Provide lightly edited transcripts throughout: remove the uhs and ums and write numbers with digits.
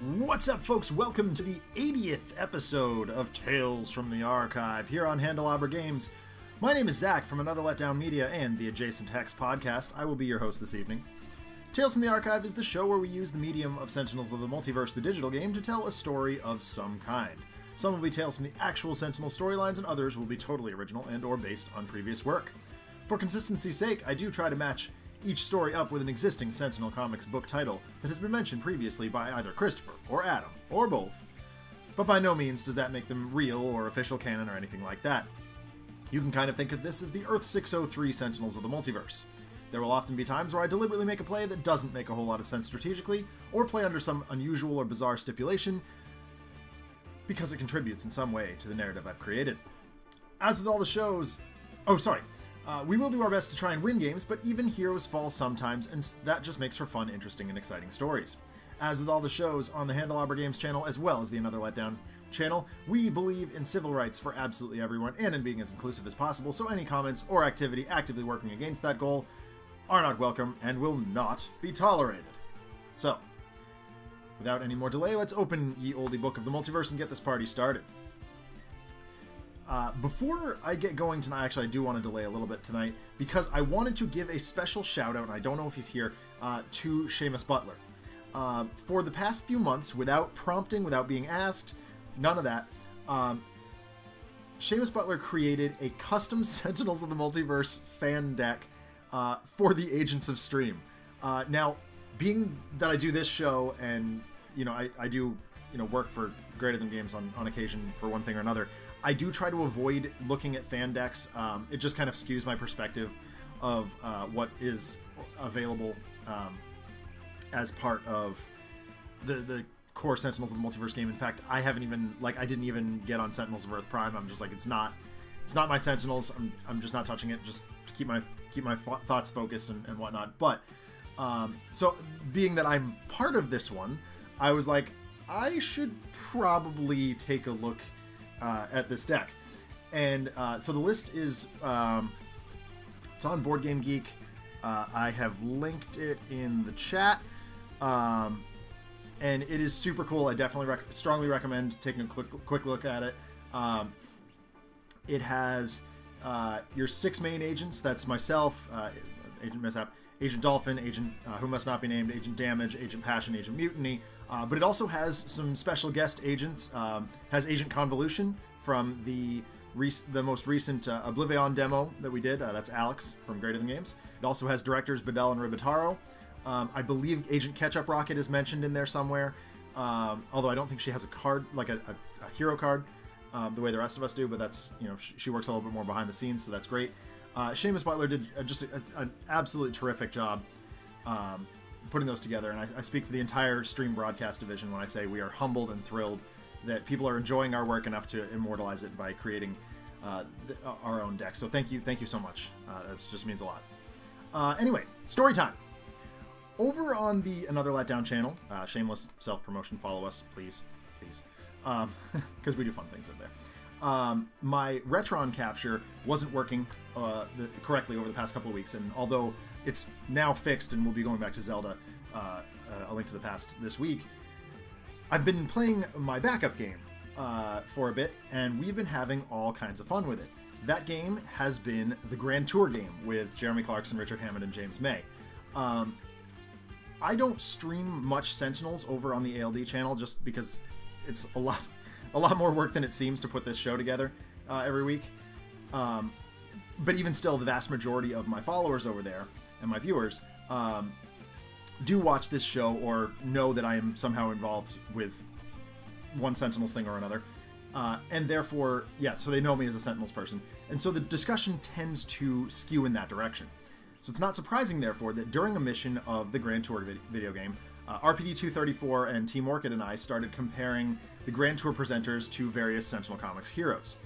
What's up, folks? Welcome to the 80th episode of Tales from the Archive here on Handelabra Games. My name is Zach from Another Letdown Media and the Adjacent Hex podcast. I will be your host this evening. Tales from the Archive is the show where we use the medium of Sentinels of the Multiverse, the digital game, to tell a story of some kind. Some will be tales from the actual Sentinel storylines, and others will be totally original and or based on previous work. For consistency's sake, I do try to match each story up with an existing Sentinel Comics book title that has been mentioned previously by either Christopher or Adam, or both. But by no means does that make them real or official canon or anything like that. You can kind of think of this as the Earth 603 Sentinels of the Multiverse. There will often be times where I deliberately make a play that doesn't make a whole lot of sense strategically, or play under some unusual or bizarre stipulation, because it contributes in some way to the narrative I've created. As with all the shows... we will do our best to try and win games, but even heroes fall sometimes, and that just makes for fun, interesting, and exciting stories. As with all the shows on the Handelabra Games channel, as well as the Another Letdown channel, we believe in civil rights for absolutely everyone, and in being as inclusive as possible, so any comments or activity actively working against that goal are not welcome and will not be tolerated. So, without any more delay, let's open ye olde book of the multiverse and get this party started. Before I get going tonight, actually I do want to delay a little bit tonight, because I wanted to give a special shout out, and I don't know if he's here, to Seamus Butler. For the past few months, without prompting, without being asked, none of that, Seamus Butler created a custom Sentinels of the Multiverse fan deck for the Agents of Stream. Now, being that I do this show, and, you know, I do, you know, work for Greater Than Games on occasion for one thing or another, I do try to avoid looking at fan decks. It just kind of skews my perspective of what is available as part of the core Sentinels of the Multiverse game. In fact, I haven't even, like, I didn't even get on Sentinels of Earth Prime. I'm just like, it's not my Sentinels. I'm just not touching it, just to keep my thoughts focused and whatnot. But so being that I'm part of this one, I was like, I should probably take a look at this deck. And so the list is it's on Board Game Geek. I have linked it in the chat, and it is super cool. I definitely strongly recommend taking a quick look at it. It has your 6 main agents. That's myself, Agent Mishap, Agent Dolphin, Agent Who Must Not Be Named, Agent Damage, Agent Passion, Agent Mutiny. But it also has some special guest agents. Has Agent Convolution from the most recent Oblivion demo that we did. That's Alex from Greater Than Games. It also has directors Bedell and Ribitaro. I believe Agent Ketchup Rocket is mentioned in there somewhere. Although I don't think she has a card, like a hero card, the way the rest of us do. But that's, you know, she works a little bit more behind the scenes, so that's great. Seamus Butler did just an absolutely terrific job putting those together, and I speak for the entire stream broadcast division when I say we are humbled and thrilled that people are enjoying our work enough to immortalize it by creating our own deck. So thank you so much. That just means a lot. Anyway, story time. Over on the Another Letdown channel, shameless self-promotion, follow us, please, because we do fun things in there. My Retron capture wasn't working correctly over the past couple of weeks, and although it's now fixed and we'll be going back to Zelda, A Link to the Past this week, I've been playing my backup game for a bit, and we've been having all kinds of fun with it. That game has been the Grand Tour game with Jeremy Clarkson, Richard Hammond, and James May. I don't stream much Sentinels over on the ALD channel just because it's a lot more work than it seems to put this show together every week. But even still, the vast majority of my followers over there and my viewers do watch this show or know that I am somehow involved with one Sentinels thing or another. And therefore, yeah, so they know me as a Sentinels person. And so the discussion tends to skew in that direction. So it's not surprising, therefore, that during a mission of the Grand Tour video game, RPD234 and Team Orchid and I started comparing the Grand Tour presenters to various Sentinel Comics heroes.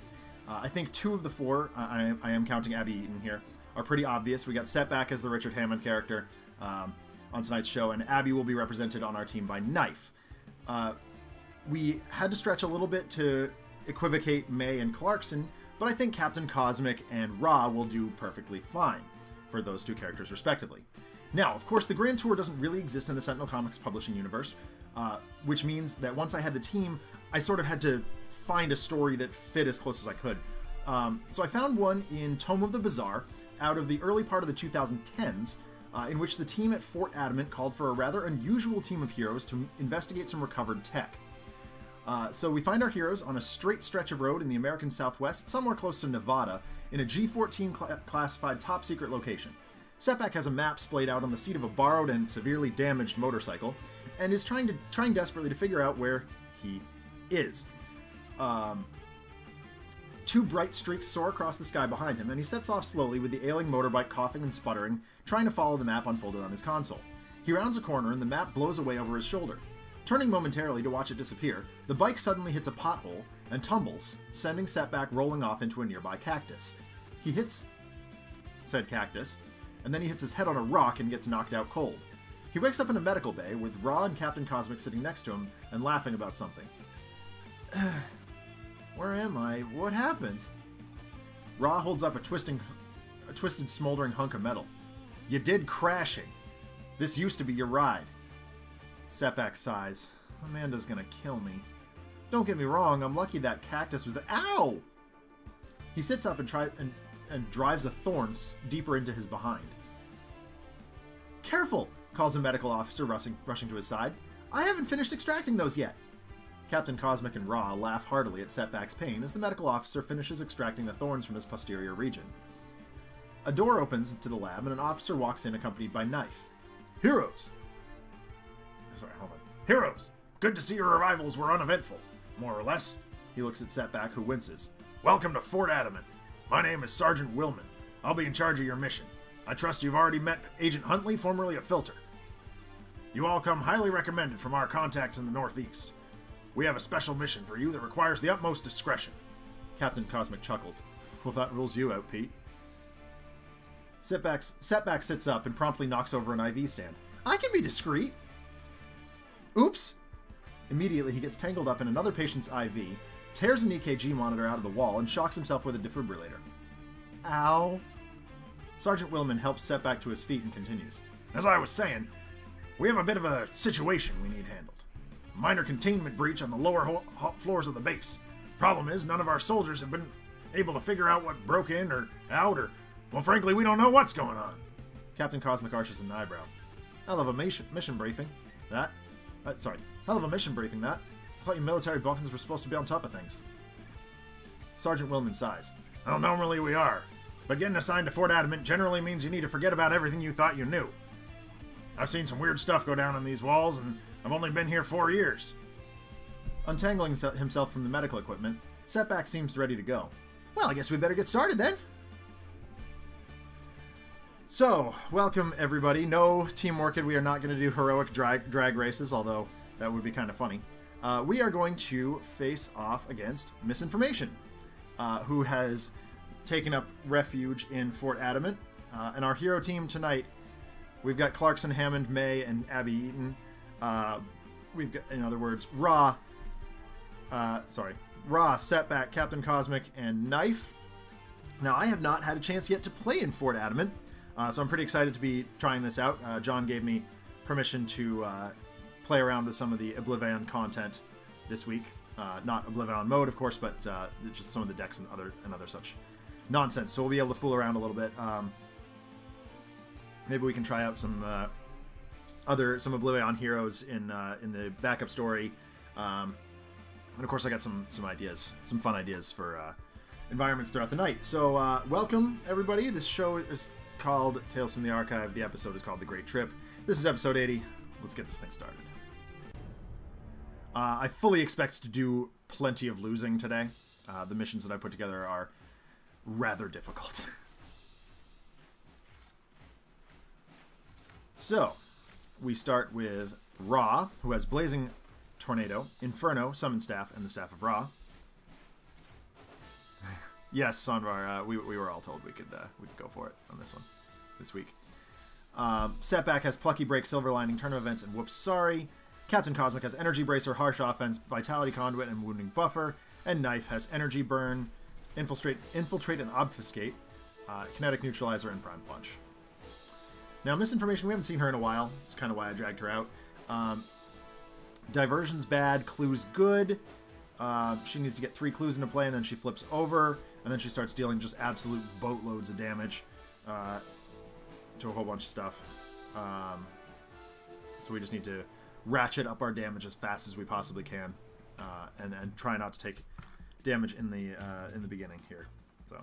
I think 2 of the 4, I am counting Abby Eaton here, are pretty obvious. We got Setback as the Richard Hammond character on tonight's show, and Abby will be represented on our team by KNYFE. We had to stretch a little bit to equivocate May and Clarkson, but I think Captain Cosmic and Ra will do perfectly fine for those 2 characters respectively. Now, of course, the Grand Tour doesn't really exist in the Sentinel Comics publishing universe, which means that once I had the team, I sort of had to find a story that fit as close as I could. So I found one in Tome of the Bazaar out of the early part of the 2010s, in which the team at Fort Adamant called for a rather unusual team of heroes to investigate some recovered tech. So we find our heroes on a straight stretch of road in the American Southwest, somewhere close to Nevada, in a G-14 classified top-secret location. Setback has a map splayed out on the seat of a borrowed and severely damaged motorcycle, and is trying desperately to figure out where he is. Two bright streaks soar across the sky behind him, and he sets off slowly with the ailing motorbike coughing and sputtering, trying to follow the map unfolded on his console. He rounds a corner, and the map blows away over his shoulder. Turning momentarily to watch it disappear, the bike suddenly hits a pothole and tumbles, sending Setback rolling off into a nearby cactus. He hits said cactus, and then he hits his head on a rock and gets knocked out cold. He wakes up in a medical bay with Ra and Captain Cosmic sitting next to him and laughing about something. Where am I? What happened? Ra holds up a twisted, smoldering hunk of metal. You did crashing. This used to be your ride. Setback sighs. Amanda's gonna kill me. Don't get me wrong, I'm lucky that cactus was there. Ow! He sits up and drives a thorn deeper into his behind. Careful! Calls a medical officer rushing to his side. I haven't finished extracting those yet. Captain Cosmic and Ra laugh heartily at Setback's pain as the medical officer finishes extracting the thorns from his posterior region. A door opens to the lab and an officer walks in accompanied by KNYFE. Heroes! Sorry, hold on. Heroes! Good to see your arrivals were uneventful. More or less. He looks at Setback, who winces. Welcome to Fort Adamant. My name is Sergeant Willman. I'll be in charge of your mission. I trust you've already met Agent Huntley, formerly of Filter. You all come highly recommended from our contacts in the Northeast. We have a special mission for you that requires the utmost discretion. Captain Cosmic chuckles. Well, that rules you out, Pete. Setback sits up and promptly knocks over an IV stand. I can be discreet. Oops! Immediately, he gets tangled up in another patient's IV, tears an EKG monitor out of the wall, and shocks himself with a defibrillator. Ow. Sergeant Willman helps Setback to his feet and continues. As I was saying, we have a bit of a situation we need handled. A minor containment breach on the lower floors of the base. Problem is, none of our soldiers have been able to figure out what broke in or out, or, well, frankly, we don't know what's going on. Captain Cosmic arches an eyebrow. Hell of a mission briefing. Hell of a mission briefing, that. I thought you military buffins were supposed to be on top of things. Sergeant Willman sighs. Well, normally we are, but getting assigned to Fort Adamant generally means you need to forget about everything you thought you knew. I've seen some weird stuff go down on these walls, and I've only been here 4 years. Untangling himself from the medical equipment, Setback seems ready to go. Well, I guess we better get started then. So, welcome everybody. No Team Orchid, we are not going to do heroic drag races, although that would be kind of funny. We are going to face off against Misinformation, who has taken up refuge in Fort Adamant. And our hero team tonight, we've got Clarkson, Hammond, May, and Abby Eaton. We've got, in other words, Ra, Setback, Captain Cosmic, and KNYFE. Now, I have not had a chance yet to play in Fort Adamant, so I'm pretty excited to be trying this out. John gave me permission to play around with some of the Oblivion content this week. Not Oblivion mode, of course, but just some of the decks and other such nonsense. So we'll be able to fool around a little bit. Maybe we can try out some Oblivion heroes in the backup story. And of course, I got some ideas, some fun ideas for environments throughout the night. So welcome everybody. This show is called Tales from the Archive. The episode is called The Great Trip. This is episode 80. Let's get this thing started. I fully expect to do plenty of losing today. The missions that I put together are rather difficult. So, we start with Ra, who has Blazing Tornado, Inferno, Summon Staff, and the Staff of Ra. Yes, Sonvar, we were all told we could go for it on this one this week. Setback has Plucky Break, Silver Lining, Turn of Events, and Whoops Sorry. Captain Cosmic has Energy Bracer, Harsh Offense, Vitality Conduit, and Wounding Buffer. And KNYFE has Energy Burn, Infiltrate and Obfuscate, Kinetic Neutralizer, and Prime Punch. Now, Misinformation, we haven't seen her in a while. That's kind of why I dragged her out. Diversion's bad. Clue's good. She needs to get 3 clues into play, and then she flips over, and then she starts dealing just absolute boatloads of damage to a whole bunch of stuff. So we just need to ratchet up our damage as fast as we possibly can, and try not to take damage in the beginning here. So,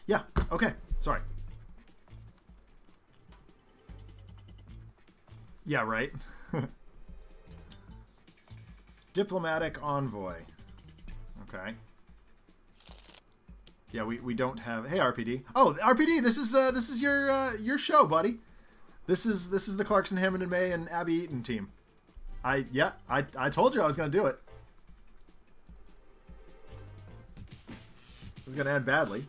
yeah. Okay. Sorry. Yeah. Right. Diplomatic envoy. Okay. Yeah, we don't have. Hey, RPD. Oh, RPD. This is your show, buddy. This is the Clarkson, Hammond and May and Abby Eaton team. I told you I was gonna do it. It's gonna end badly,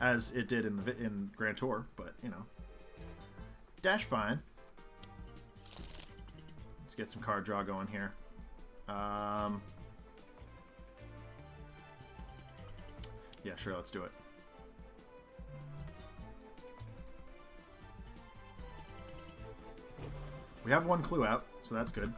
as it did in Grand Tour, but you know, dash fine. Let's get some card draw going here. Yeah, sure, let's do it. We have 1 clue out, so that's good.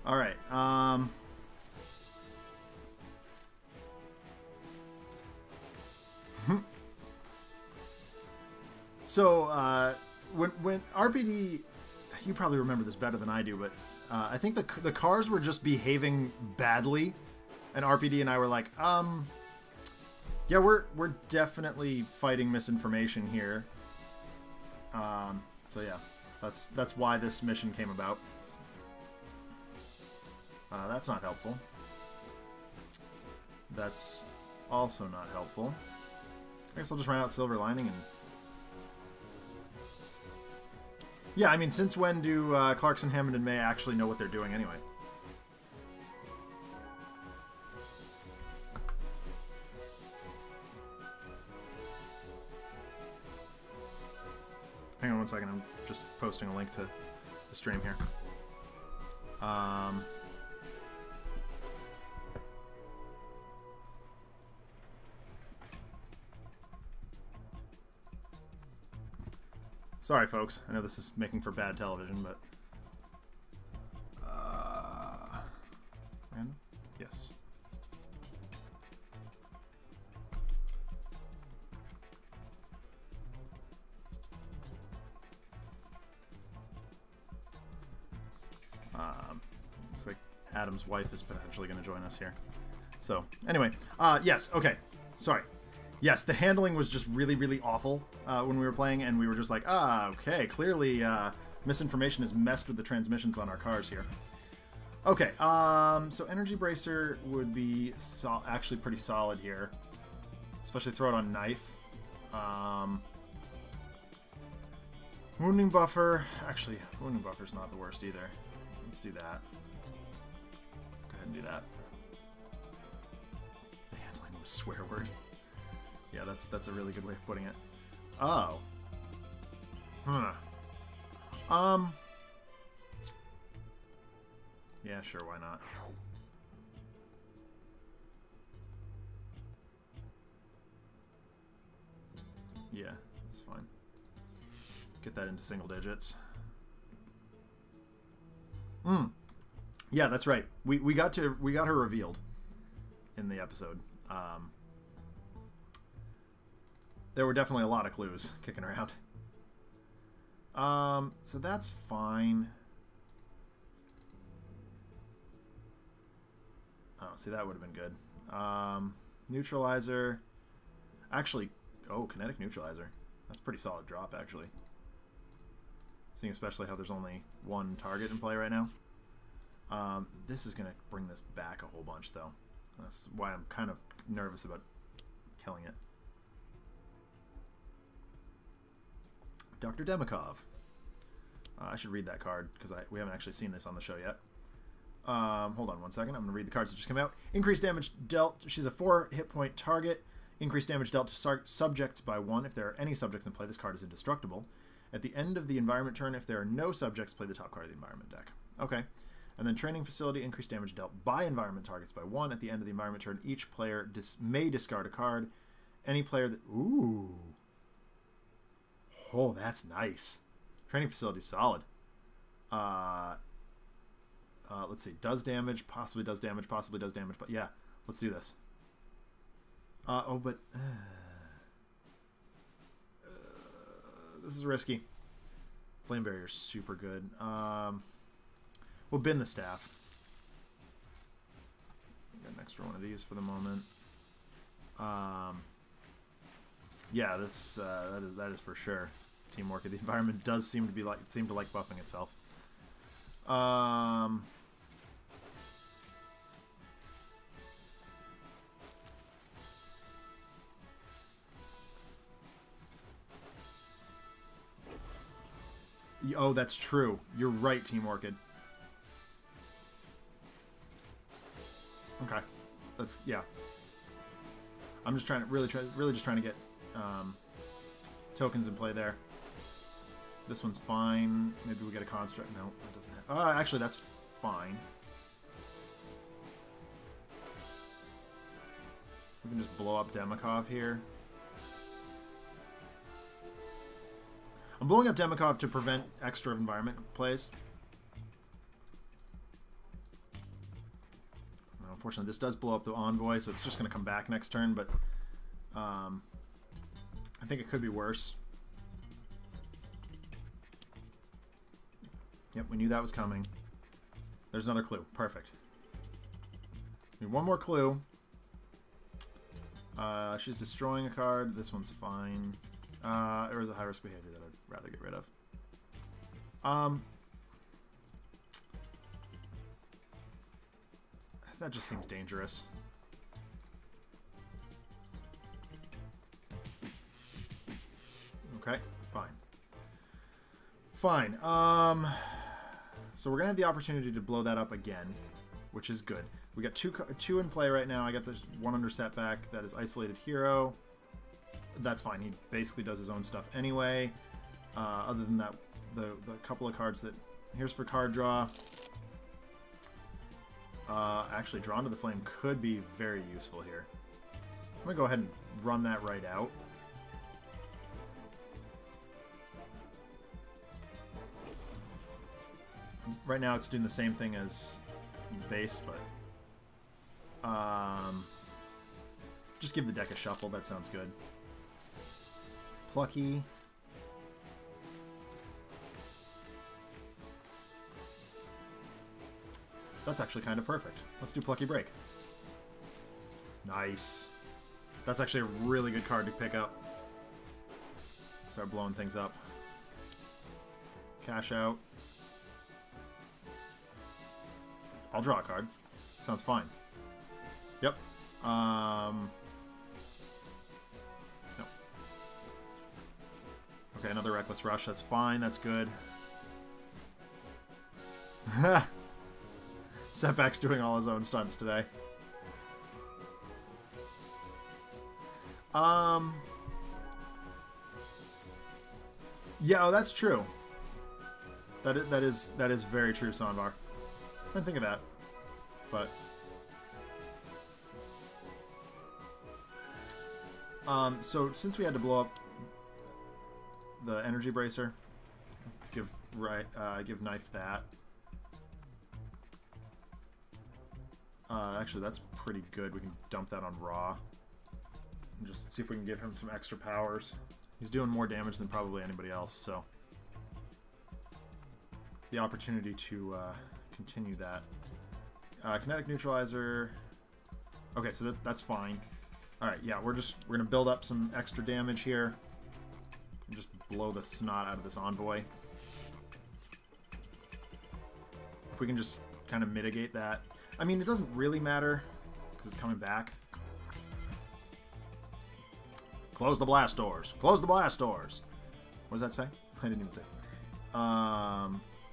All right. So when RPD, you probably remember this better than I do, but I think the cars were just behaving badly, and RPD and I were like, yeah, we're definitely fighting misinformation here. So yeah, that's why this mission came about. That's not helpful. That's also not helpful. I guess I'll just run out Silver Lining and... Yeah, I mean, since when do Clarkson, Hammond, and May actually know what they're doing anyway? Hang on one second, I'm just posting a link to the stream here. Sorry, folks. I know this is making for bad television, but... Random? Yes. Looks like Adam's wife is potentially going to join us here. So, anyway. Yes, okay. Sorry. Yes, the handling was just really, really awful when we were playing, and we were just like, okay, clearly misinformation has messed with the transmissions on our cars here. Okay, so Energy Bracer would be actually pretty solid here, especially throw it on Knife. Wounding Buffer, actually, Wounding Buffer's not the worst either. Let's do that. Go ahead and do that. The handling was swear word. Yeah, that's a really good way of putting it. Oh. Huh. Yeah, sure, why not? Yeah, that's fine. Get that into single digits. Yeah, that's right. We got her revealed in the episode. There were definitely a lot of clues kicking around. So that's fine. Oh, see, that would have been good. Neutralizer. Actually, oh, Kinetic Neutralizer. That's a pretty solid drop, actually. Seeing especially how there's only 1 target in play right now. This is going to bring this back a whole bunch, though. That's why I'm kind of nervous about killing it. Dr. Demikov. I should read that card, because we haven't actually seen this on the show yet. Hold on one second. I'm going to read the cards that just came out. Increased damage dealt. She's a 4 hit point target. Increase damage dealt to subjects by 1. If there are any subjects in play, this card is indestructible. At the end of the environment turn, if there are no subjects, play the top card of the environment deck. Okay. And then Training Facility, increase damage dealt by environment targets by 1. At the end of the environment turn, each player may discard a card. Any player that... Ooh. Oh, that's nice. Training Facility, solid. Let's see. Does damage, possibly does damage, possibly does damage. But yeah, let's do this. This is risky. Flame Barrier is super good. We'll bin the staff. Got an extra one of these for the moment. Yeah, this that is for sure teamwork. The environment does seem to like buffing itself. Oh, that's true. You're right, Team Orchid. Okay, that's yeah. I'm just trying to really just trying to get tokens in play there. This one's fine. Maybe we get a construct. No, that doesn't. Actually, that's fine. We can just blow up Demikov here. I'm blowing up Demikov to prevent extra environment plays. Unfortunately, this does blow up the Envoy, so it's just going to come back next turn, but I think it could be worse. Yep, we knew that was coming. There's another clue. Perfect. Need one more clue. She's destroying a card. This one's fine. There was a high-risk behavior that I'd rather get rid of. That just seems dangerous. Okay, fine. Fine. So we're gonna have the opportunity to blow that up again, which is good. We got two in play right now. I got this one under Setback. That is Isolated Hero. That's fine. He basically does his own stuff anyway. Other than that, the couple of cards that... Here's for card draw. Actually, Drawn to the Flame could be very useful here. I'm going to go ahead and run that right out. Right now it's doing the same thing as base, but... just give the deck a shuffle. That sounds good. Plucky. That's actually kind of perfect. Let's do Plucky Break. Nice. That's actually a really good card to pick up. Start blowing things up. Cash out. I'll draw a card. Sounds fine. Yep. No. Okay, another Reckless Rush. That's fine. That's good. Setback's doing all his own stunts today. Yeah, oh, that's true. That is very true, Sonvar. I didn't think of that, but so since we had to blow up the Energy Bracer, give Knife that. Actually, that's pretty good. We can dump that on Raw and just see if we can give him some extra powers. He's doing more damage than probably anybody else, so the opportunity to continue that. Kinetic Neutralizer. Okay, so that's fine. All right, yeah, we're gonna build up some extra damage here and just blow the snot out of this Envoy. If we can just kind of mitigate that. I mean, it doesn't really matter because it's coming back. Close the blast doors. Close the blast doors. What does that say? I didn't even say.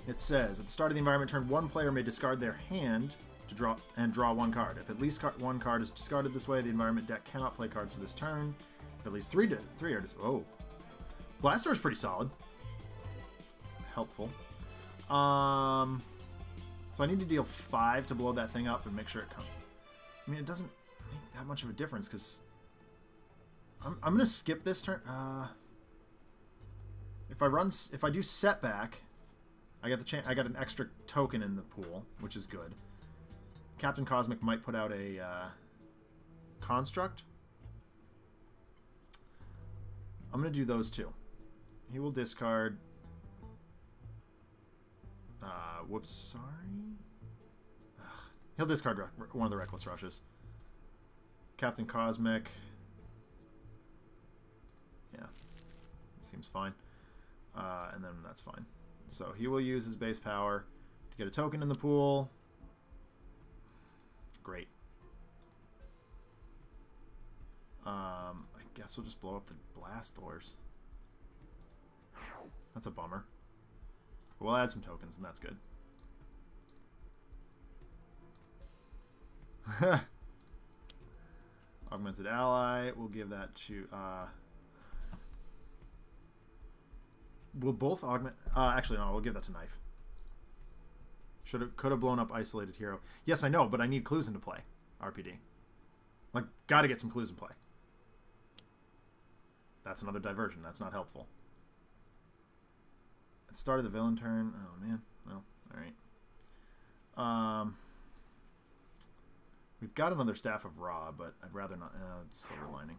It says, at the start of the environment turn, one player may discard their hand to draw one card. If at least one card is discarded this way, the environment deck cannot play cards for this turn. If at least three are discarded. Oh. Blast is pretty solid. Helpful. So I need to deal 5 to blow that thing up and make sure it comes. I mean, it doesn't make that much of a difference because I'm gonna skip this turn. If I do Setback, I got an extra token in the pool, which is good. Captain Cosmic might put out a Construct. I'm gonna do those two. He will discard. Whoops, sorry. Ugh. He'll discard one of the Reckless Rushes. Captain Cosmic. Yeah, it seems fine. And then that's fine. So he will use his base power to get a token in the pool. Great. I guess we'll just blow up the Blastors. That's a bummer. We'll add some tokens, and that's good. Augmented Ally. We'll give that to... We'll both augment... actually, no, we'll give that to Knife. Could have blown up Isolated Hero. Yes, I know, but I need clues into play. RPD. Like, gotta get some clues in play. That's another diversion. That's not helpful. At the start of the villain turn... Oh, man. Well, alright. We've got another Staff of Ra, but I'd rather not... Silver Lining.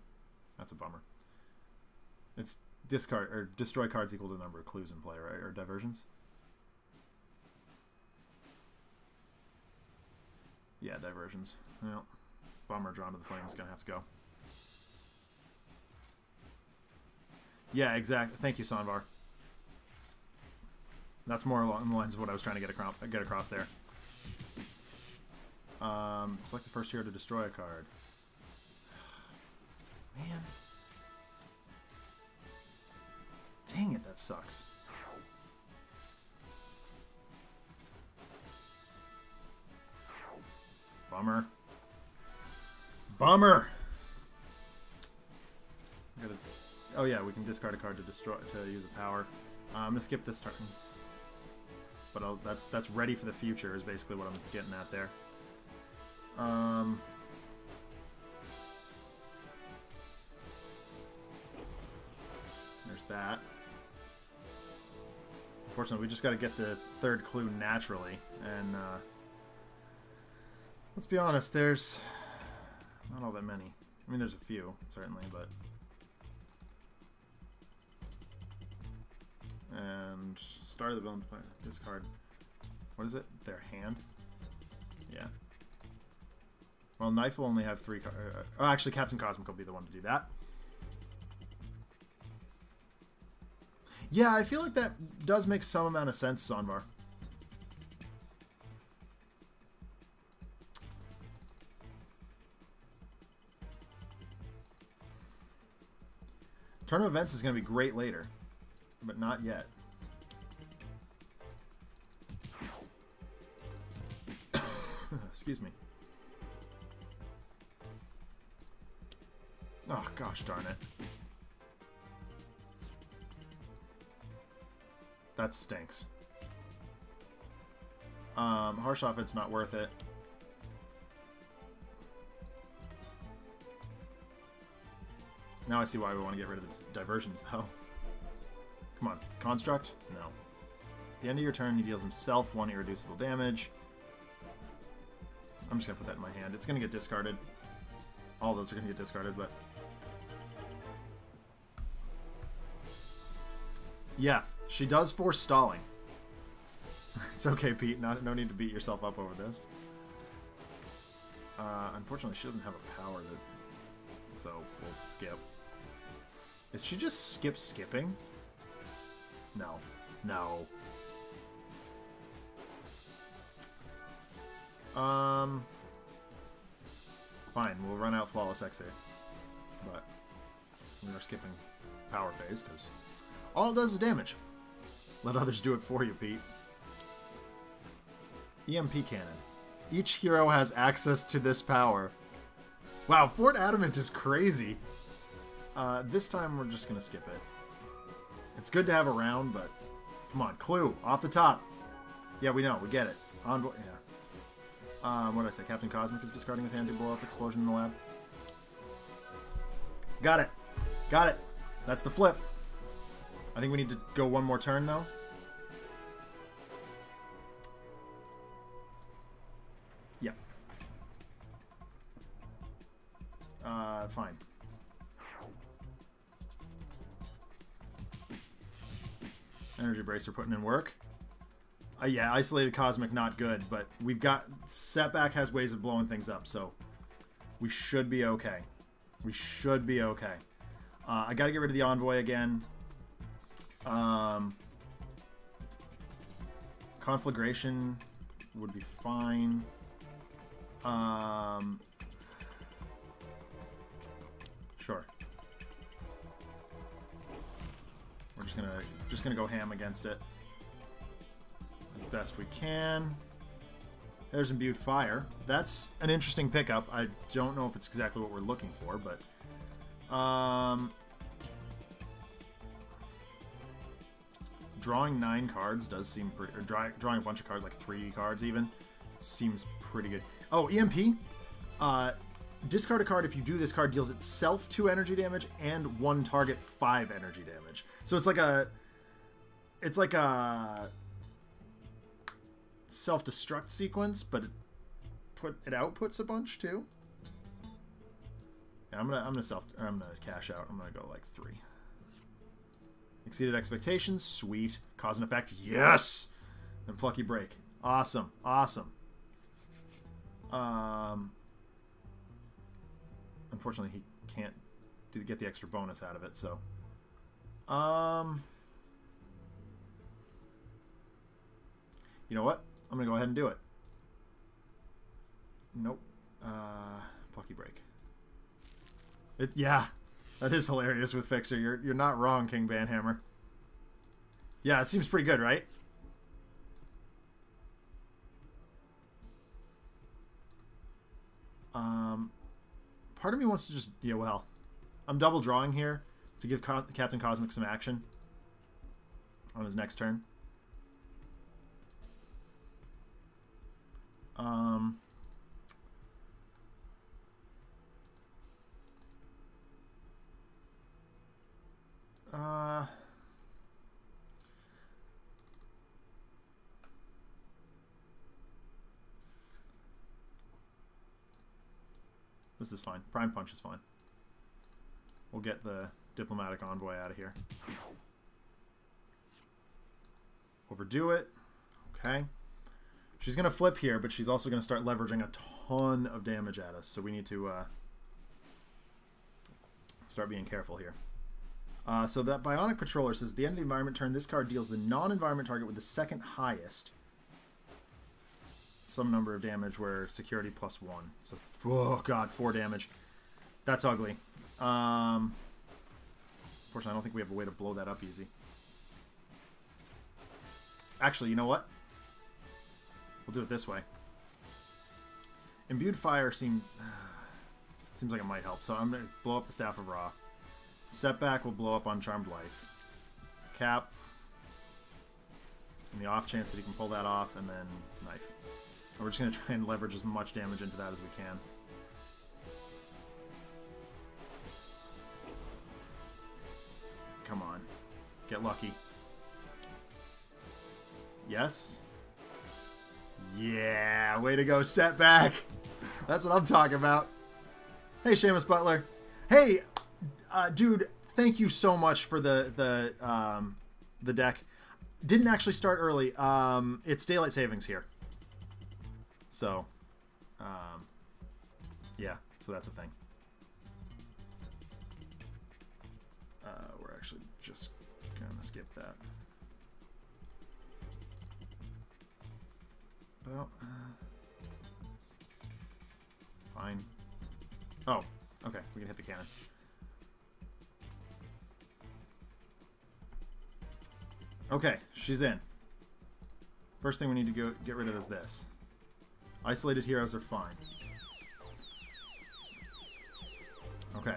That's a bummer. It's discard or destroy cards equal to the number of clues in play, right? Or diversions? Yeah, diversions. Well, bummer. Drawn to the Flame is going to have to go. Yeah, exactly. Thank you, Sonvar. That's more along the lines of what I was trying to get across there. Select the first hero to destroy a card. Man. Dang it, that sucks. Bummer. Bummer! Oh yeah, we can discard a card to use a power. I'm gonna skip this turn. But that's ready for the future is basically what I'm getting at there. There's that. Unfortunately, we just got to get the third clue naturally, and let's be honest, there's not all that many. I mean, there's a few, certainly, but... And start of the villain player, discard. What is it? Their hand? Yeah. Well, Knife will only have 3 cards. Oh, actually, Captain Cosmic will be the one to do that. Yeah, I feel like that does make some amount of sense, Sonvar. Turn of Events is going to be great later, but not yet. Excuse me. Oh, gosh darn it. That stinks. Harsh off, it's not worth it. Now I see why we want to get rid of the diversions, though. Come on. Construct? No. At the end of your turn, he deals himself 1 irreducible damage. I'm just going to put that in my hand. It's going to get discarded. All those are going to get discarded, but... Yeah, she does force stalling. It's okay, Pete. No need to beat yourself up over this. Unfortunately, she doesn't have a power to... So, we'll skip. Is she just skipping? No. No. Fine, we'll run out Flawless Exit. But we're skipping Power Phase, because all it does is damage. Let others do it for you, Pete. EMP Cannon. Each hero has access to this power. Wow, Fort Adamant is crazy. This time we're just gonna skip it. It's good to have around, but come on, clue off the top. Yeah, we know, we get it. Envoy, yeah. What did I say? Captain Cosmic is discarding his hand to blow up explosion in the lab. Got it. Got it. That's the flip. I think we need to go one more turn though. Yeah. Fine. Energy Bracer putting in work. Yeah, Isolated Cosmic not good, but we've got... Setback has ways of blowing things up, so we should be okay. We should be okay. I gotta get rid of the Envoy again. Conflagration would be fine. Sure. We're just gonna go ham against it as best we can. There's Imbued Fire. That's an interesting pickup. I don't know if it's exactly what we're looking for, but drawing 9 cards does seem pretty, or drawing a bunch of cards, like 3 cards even, seems pretty good. Oh, EMP. Discard a card. If you do, this card deals itself 2 energy damage and one target 5 energy damage. So it's like a self-destruct sequence, but it outputs a bunch too. Yeah, I'm gonna cash out. I'm gonna go like 3. Exceeded expectations, sweet. Cause and effect, yes. And Plucky Break, awesome, awesome. Unfortunately, he can't get the extra bonus out of it, so. You know what? I'm gonna go ahead and do it. Nope. Plucky Break. Yeah, that is hilarious with Fixer. You're not wrong, King Banhammer. Yeah, it seems pretty good, right? Part of me wants to just... Yeah, well, I'm double drawing here to give Captain Cosmic some action on his next turn. This is fine. Prime Punch is fine. We'll get the Diplomatic Envoy out of here. Overdo it. Okay. She's going to flip here, but she's also going to start leveraging a ton of damage at us. So we need to start being careful here. So that Bionic Patroller says, at the end of the environment turn, this card deals the non-environment target with the second highest some number of damage, where security +1. So, oh god, 4 damage. That's ugly. Unfortunately, I don't think we have a way to blow that up easy. Actually, you know what? We'll do it this way. Imbued Fire seems like it might help. So I'm going to blow up the Staff of Ra. Setback will blow up on Charmed Life. Cap. In the off chance that he can pull that off, and then Knife. And we're just going to try and leverage as much damage into that as we can. Come on. Get lucky. Yes. Yeah, way to go, Setback. That's what I'm talking about. Hey, Seamus Butler. Hey, dude, thank you so much for the deck. Didn't actually start early. It's daylight savings here. So, yeah, so that's a thing. We're actually just gonna skip that. Well, fine. Oh, okay, we can hit the cannon. Okay, she's in. First thing we need to get rid of is this. Isolated heroes are fine. Okay.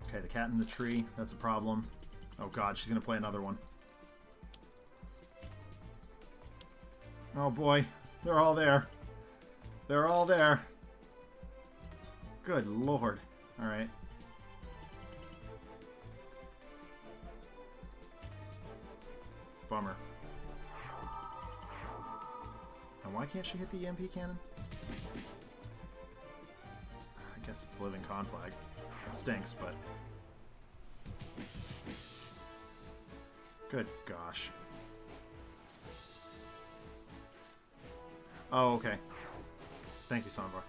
Okay, the cat in the tree. That's a problem. Oh god, she's gonna play another one. Oh boy. They're all there. They're all there. Good lord. Alright. Bummer. Now why can't she hit the EMP cannon? I guess it's living conflag. It stinks, but... Good gosh. Oh, okay. Thank you, Sonvar.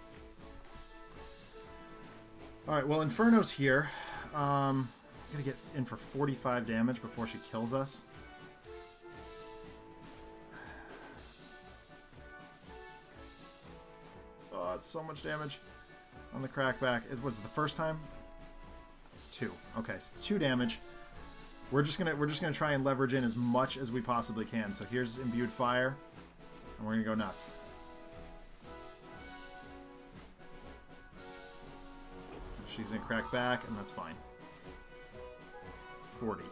Alright, well, Inferno's here. I'm gonna get in for 45 damage before she kills us. Oh, it's so much damage on the crackback. It was the first time? It's 2. Okay, so it's 2 damage. We're just gonna try and leverage in as much as we possibly can. So here's imbued fire, and we're gonna go nuts. She's gonna crack back, and that's fine. 40.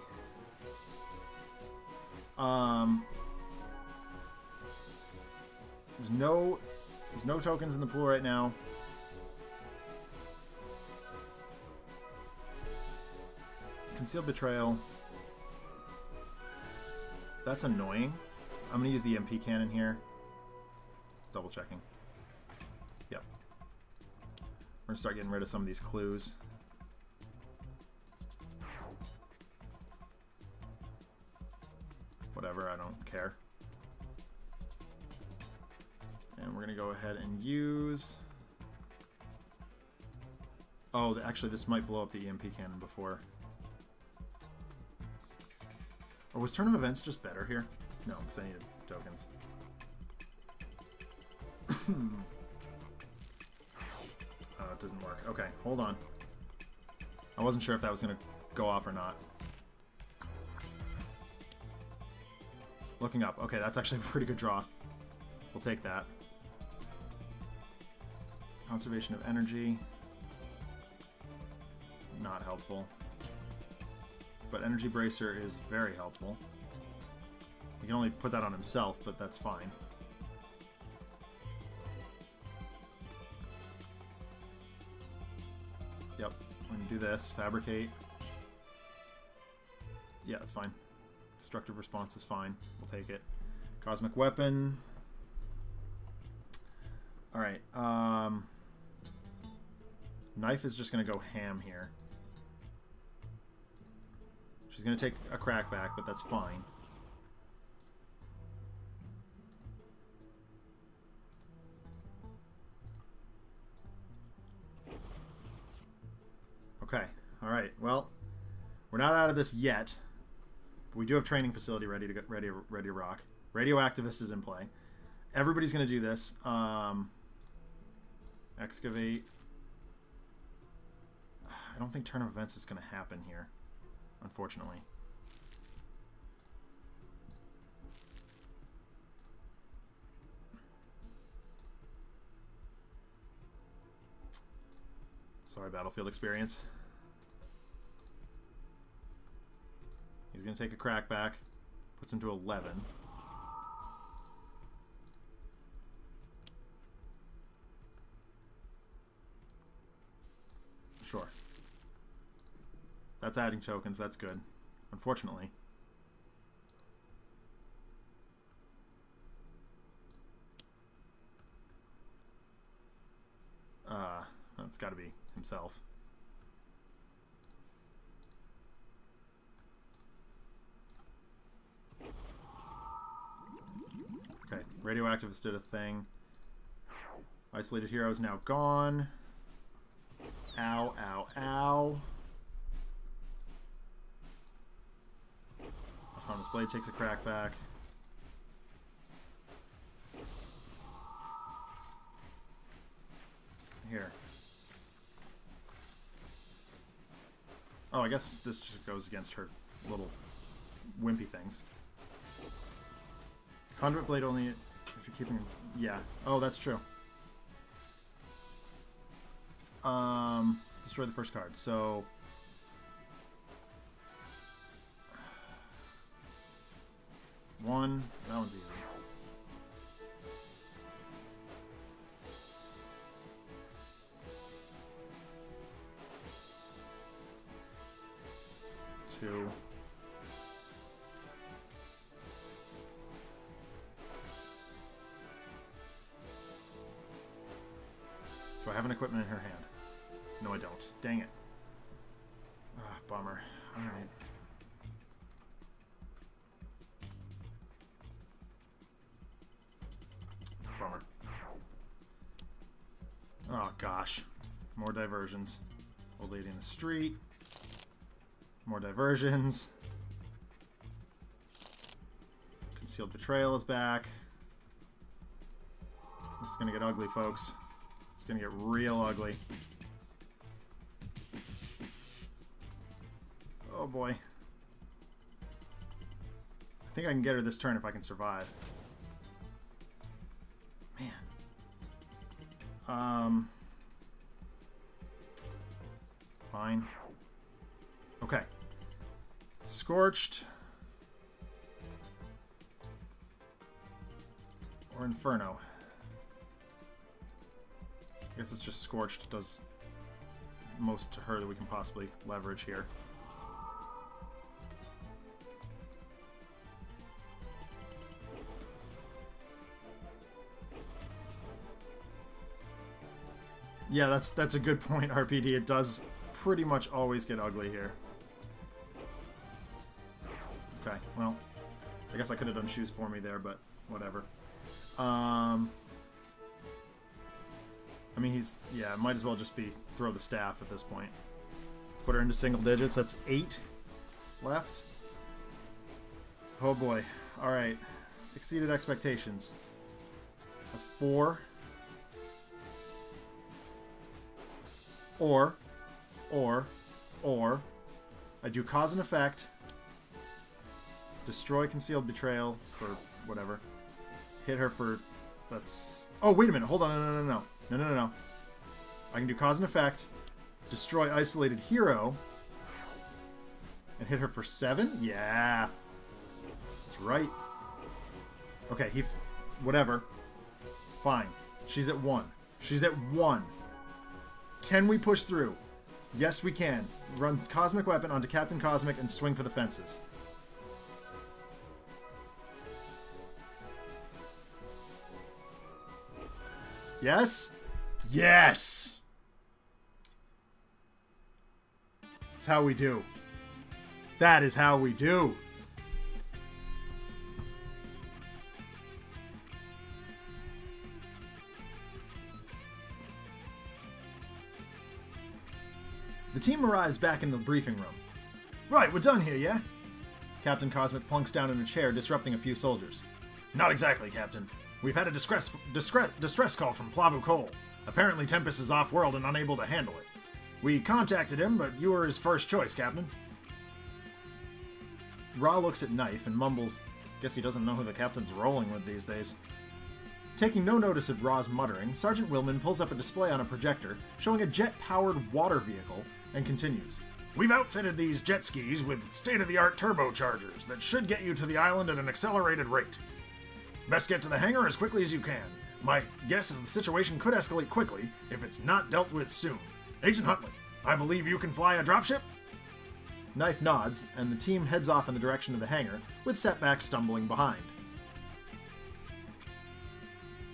There's no tokens in the pool right now. Concealed betrayal. That's annoying. I'm gonna use the MP cannon here. Just double checking. Yep. We're gonna start getting rid of some of these clues. Whatever, I don't care. And we're gonna go ahead and use... Oh, actually this might blow up the EMP cannon before. Or was Turn of Events just better here? No, because I needed tokens. It doesn't work. Okay, hold on. I wasn't sure if that was going to go off or not. Looking up. Okay, that's actually a pretty good draw. We'll take that. Conservation of energy. Not helpful. But Energy Bracer is very helpful. He can only put that on himself, but that's fine. Yep, I'm going to do this. Fabricate. Yeah, that's fine. Destructive Response is fine. We'll take it. Cosmic Weapon. Alright, Knife is just going to go ham here. She's going to take a crackback, but that's fine. Okay, alright, well, we're not out of this yet. But we do have Training Facility ready to rock. Radioactivist is in play. Everybody's going to do this. Excavate. I don't think Turn of Events is going to happen here, unfortunately. Sorry, Battlefield Experience. He's going to take a crackback. Puts him to 11. Sure. That's adding tokens. That's good. Unfortunately. It's got to be himself. Okay, Radioactivist did a thing. Isolated Hero is now gone. Ow, ow, ow. Autonomous Blade takes a crackback. Here. Oh, I guess this just goes against her little wimpy things. Conduit Blade only if you're keeping... Yeah. Oh, that's true. Destroy the first card. So... One. That one's easy. Two. Do I have an equipment in her hand? No, I don't. Dang it. Ah, bummer. Alright. Bummer. Oh, gosh. More diversions. Old lady in the street. More diversions. Concealed Betrayal is back. This is gonna get ugly, folks. It's gonna get real ugly. Oh boy. I think I can get her this turn if I can survive. Man. Fine. Okay. Scorched. Or Inferno. I guess it's just Scorched does most to her that we can possibly leverage here. Yeah, that's a good point, RPD. It does pretty much always get ugly here. Okay, well, I guess I could have done shoes for me there, but whatever. I mean, yeah, might as well just be throw the staff at this point. Put her into single digits. That's 8 left. Oh boy. All right. Exceeded expectations. That's 4. Or, I do cause and effect. Destroy Concealed Betrayal for whatever. Hit her for... That's... Oh, wait a minute. Hold on. No. I can do cause and effect. Destroy Isolated Hero. And hit her for 7? Yeah. That's right. Okay, whatever. Fine. She's at 1. She's at 1. Can we push through? Yes, we can. Run Cosmic Weapon onto Captain Cosmic and swing for the fences. Yes? Yes! That's how we do. That is how we do. The team arrives back in the briefing room. Right, we're done here, yeah? Captain Cosmic plunks down in a chair, disrupting a few soldiers. Not exactly, Captain. We've had a distress call from Plavu Cole. Apparently Tempest is off-world and unable to handle it. We contacted him, but you were his first choice, Captain. Ra looks at Knife and mumbles, guess he doesn't know who the captain's rolling with these days. Taking no notice of Ra's muttering, Sergeant Willman pulls up a display on a projector showing a jet-powered water vehicle and continues. We've outfitted these jet skis with state-of-the-art turbochargers that should get you to the island at an accelerated rate. Best get to the hangar as quickly as you can. My guess is the situation could escalate quickly if it's not dealt with soon. Agent Huntley, I believe you can fly a dropship? Knife nods, and the team heads off in the direction of the hangar, with Setback stumbling behind.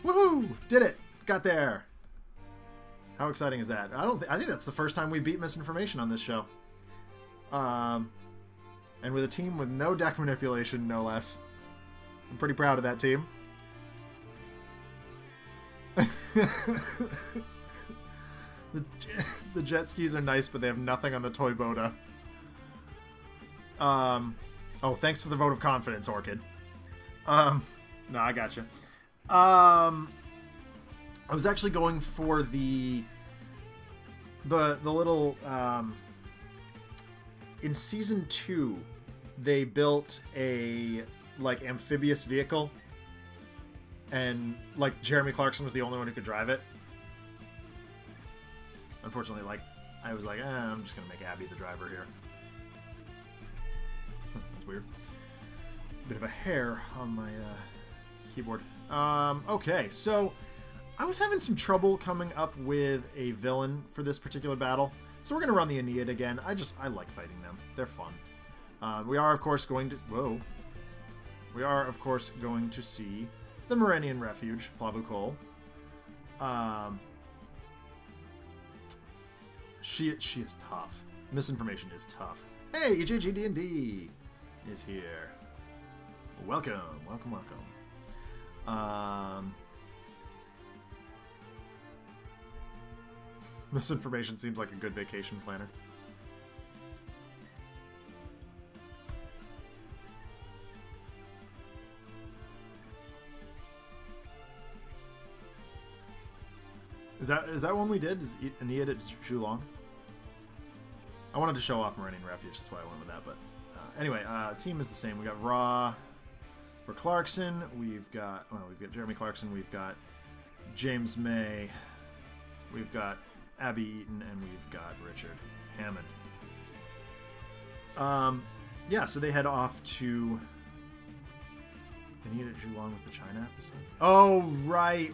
Woohoo! Did it! Got there! How exciting is that? I think that's the first time we beat misinformation on this show. And with a team with no deck manipulation, no less. I'm pretty proud of that team. The jet skis are nice, but they have nothing on the Toy Boda. Oh, thanks for the vote of confidence, Orchid. No, I gotcha. I was actually going for the little in season 2 they built a like amphibious vehicle, and like Jeremy Clarkson was the only one who could drive it. Unfortunately, like I was like, I'm just gonna make Abby the driver here. That's weird. Bit of a hair on my keyboard. Okay, so I was having some trouble coming up with a villain for this particular battle, so we're gonna run the Ennead again. I like fighting them; they're fun. We are, of course, going to see the Maerynian Refuge, Plavukol. She is tough. Misinformation is tough. Hey, EJGD&D is here. Welcome. Misinformation seems like a good vacation planner. Is that one we did? Is Ennead at Zhulong? I wanted to show off Maerynian Refuge, that's why I went with that. But anyway, team is the same. We got Raw for Clarkson. We've got Jeremy Clarkson. We've got James May. We've got Abby Eaton, and we've got Richard Hammond. Yeah, so they head off to. Ennead at Zhulong was the China episode. Oh, right.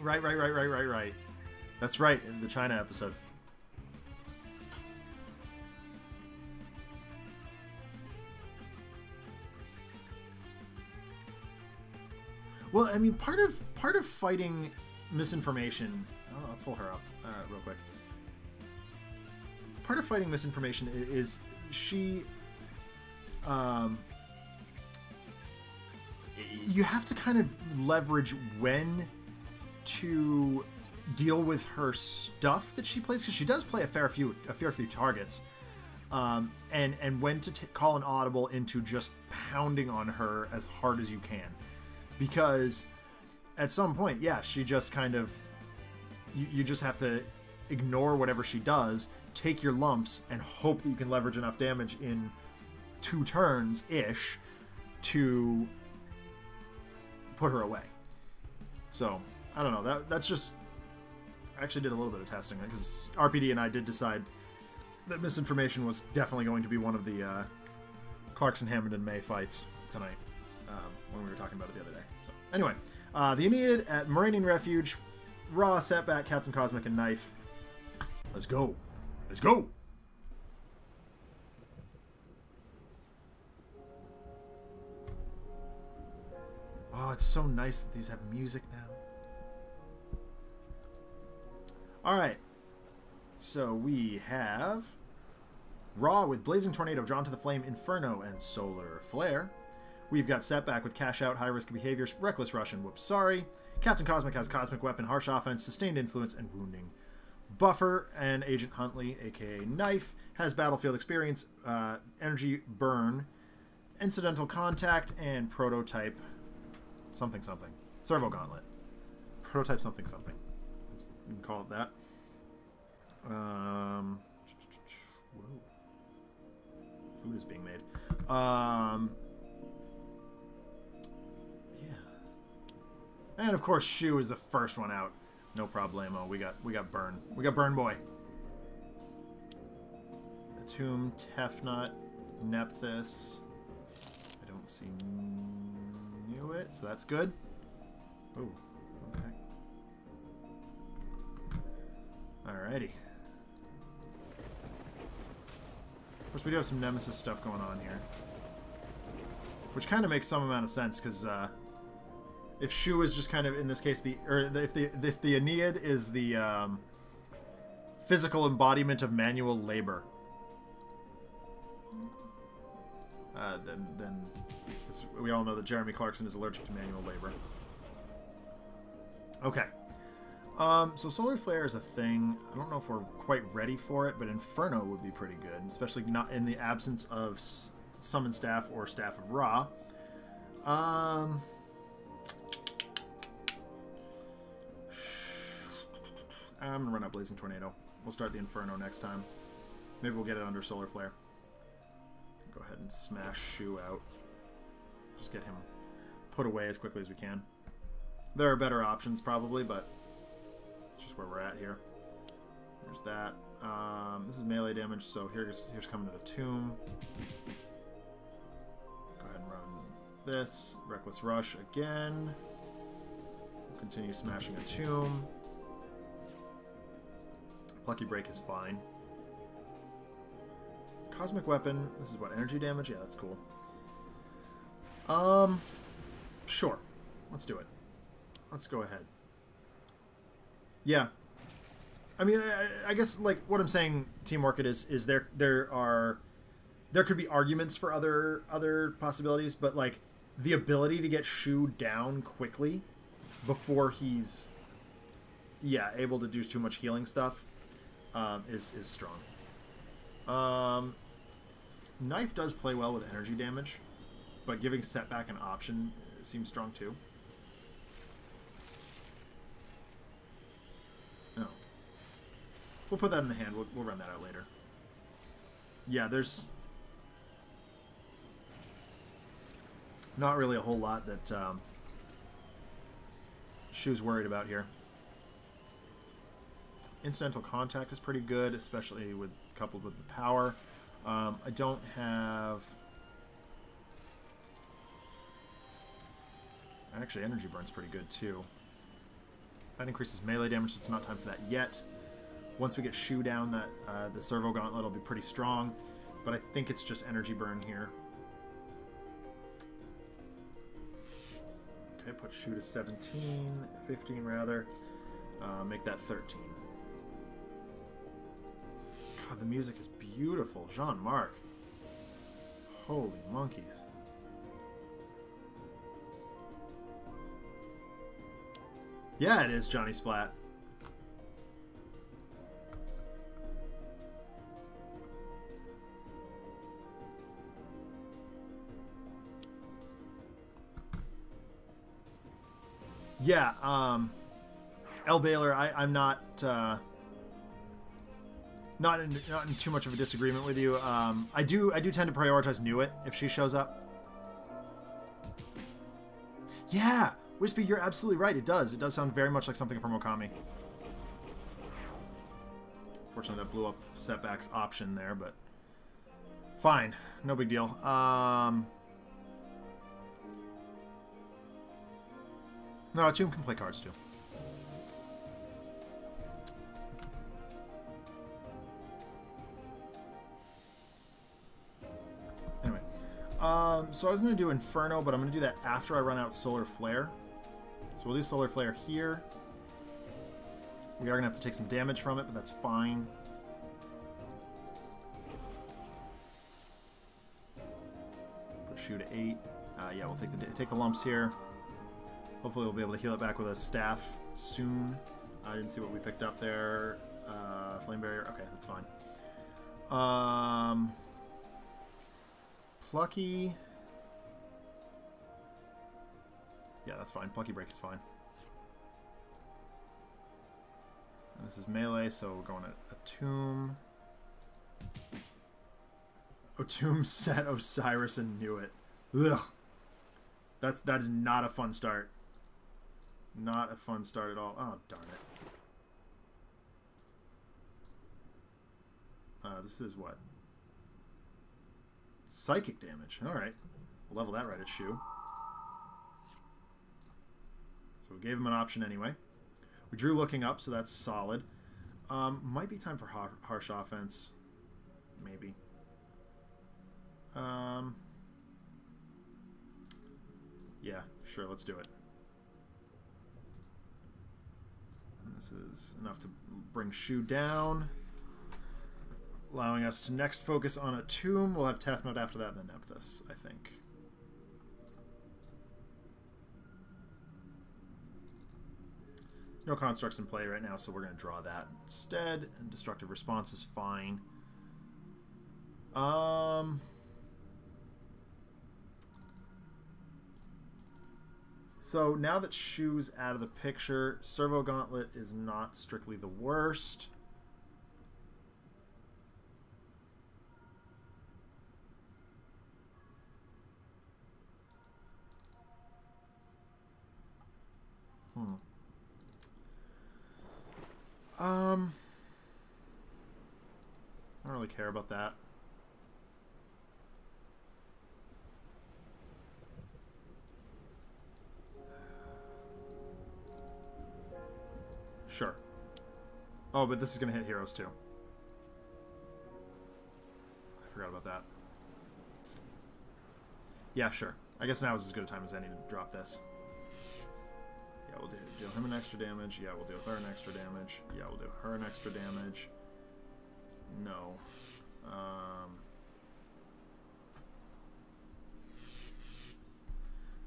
That's right, in the China episode. Well, I mean, part of fighting misinformation. I'll pull her up real quick. Part of fighting misinformation is she. You have to kind of leverage when to deal with her stuff that she plays, because she does play a fair few targets, and when to call an audible into just pounding on her as hard as you can, because at some point, yeah, she just kind of you just have to ignore whatever she does, take your lumps, and hope that you can leverage enough damage in 2 turns ish to put her away. So I don't know, that's just. I actually did a little bit of testing because RPD and I did decide that misinformation was definitely going to be one of the Clarkson, Hammond, and May fights tonight when we were talking about it the other day. So anyway, the Ennead at Maerynian Refuge, Raw, Setback, Captain Cosmic, and KNYFE. Let's go. Let's go. Oh, it's so nice that these have music now. Alright, so we have Raw with Blazing Tornado, Drawn to the Flame, Inferno, and Solar Flare. We've got Setback with Cash Out, High Risk Behavior, Reckless Rush, and Whoops Sorry. Captain Cosmic has Cosmic Weapon, Harsh Offense, Sustained Influence, and Wounding Buffer. And Agent Huntley, aka KNYFE, has Battlefield Experience, Energy Burn, Incidental Contact, and Prototype something. Servo Gauntlet. Prototype something. You can call it that. Whoa. Food is being made. Yeah. And of course, Shu is the first one out. No problemo. We got Burn. We got Burn Boy. Tomb, Tefnut, Nephthys. I don't see Nuit, so that's good. Oh, okay. Alrighty. Of course, we do have some Nemesis stuff going on here, which kind of makes some amount of sense, because if Shu is just kind of, in this case, if the Ennead is the physical embodiment of manual labor, then we all know that Jeremy Clarkson is allergic to manual labor. Okay. So Solar Flare is a thing. I don't know if we're quite ready for it, but Inferno would be pretty good, especially not in the absence of Summon Staff or Staff of Ra. I'm gonna run out Blazing Tornado. We'll start the Inferno next time. Maybe we'll get it under Solar Flare. Go ahead ahead and smash Shu out. Just get him put away as quickly as we can. There are better options probably, but it's just where we're at here. There's that. This is melee damage, so here's coming to the tomb. Go ahead and run this. Reckless Rush again. Continue smashing a tomb. Plucky Break is fine. Cosmic Weapon. This is what, energy damage? Yeah, that's cool. Sure. Let's do it. Let's go ahead. Yeah. I mean, I guess, like, what I'm saying, Team Orchid, is there could be arguments for other possibilities, but, like, the ability to get Shu down quickly before he's, yeah, able to do too much healing stuff is strong. Knife does play well with energy damage, but giving Setback an option seems strong too. No. We'll put that in the hand. We'll run that out later. Yeah, there's not really a whole lot that Shu's worried about here. Incidental Contact is pretty good, especially coupled with the power. I don't have... Actually, Energy Burn's pretty good, too. That increases melee damage, so it's not time for that yet. Once we get Shu down, the Servo Gauntlet will be pretty strong, but I think it's just Energy Burn here. Okay, put Shu to 17, 15 rather. Make that 13. God, the music is beautiful. Jean-Marc. Holy monkeys. Yeah, it is Johnny Splat. Yeah, El Baylor, I'm not in too much of a disagreement with you. I do tend to prioritize Nuit if she shows up. Yeah, Wispy, you're absolutely right. It does. It does sound very much like something from Okami. Fortunately, that blew up Setback's option there, but fine, no big deal. No, Tomb can play cards too. Anyway, so I was going to do Inferno, but I'm going to do that after I run out Solar Flare. So we'll do Solar Flare here. We are going to have to take some damage from it, but that's fine. Put Shu to 8. Yeah, we'll take the lumps here. Hopefully we'll be able to heal it back with a staff soon. I didn't see what we picked up there. Flame Barrier. Okay, that's fine. Plucky. Yeah, that's fine. Plucky Break is fine. And this is melee, so we're going to Tomb. Tomb, Set, Osiris, and Nuit. Ugh. That is not a fun start. Not a fun start at all. Oh, darn it. This is what? Psychic damage. Alright. We'll level that right at Shu. So we gave him an option anyway. We drew Looking Up, so that's solid. Might be time for Harsh Offense. Maybe. Yeah, sure, let's do it. And this is enough to bring Shu down, allowing us to next focus on a Tomb. We'll have Tefnut after that, and then Nephthys, I think. There's no constructs in play right now, so we're going to draw that instead, and Destructive Response is fine. So now that Shu's out of the picture, Servo Gauntlet is not strictly the worst. I don't really care about that. Sure. Oh, but this is going to hit heroes too. I forgot about that. Yeah, sure. I guess now is as good a time as any to drop this. Yeah, we'll deal him an extra damage. Yeah, we'll deal her an extra damage. Yeah, we'll do her an extra damage. No.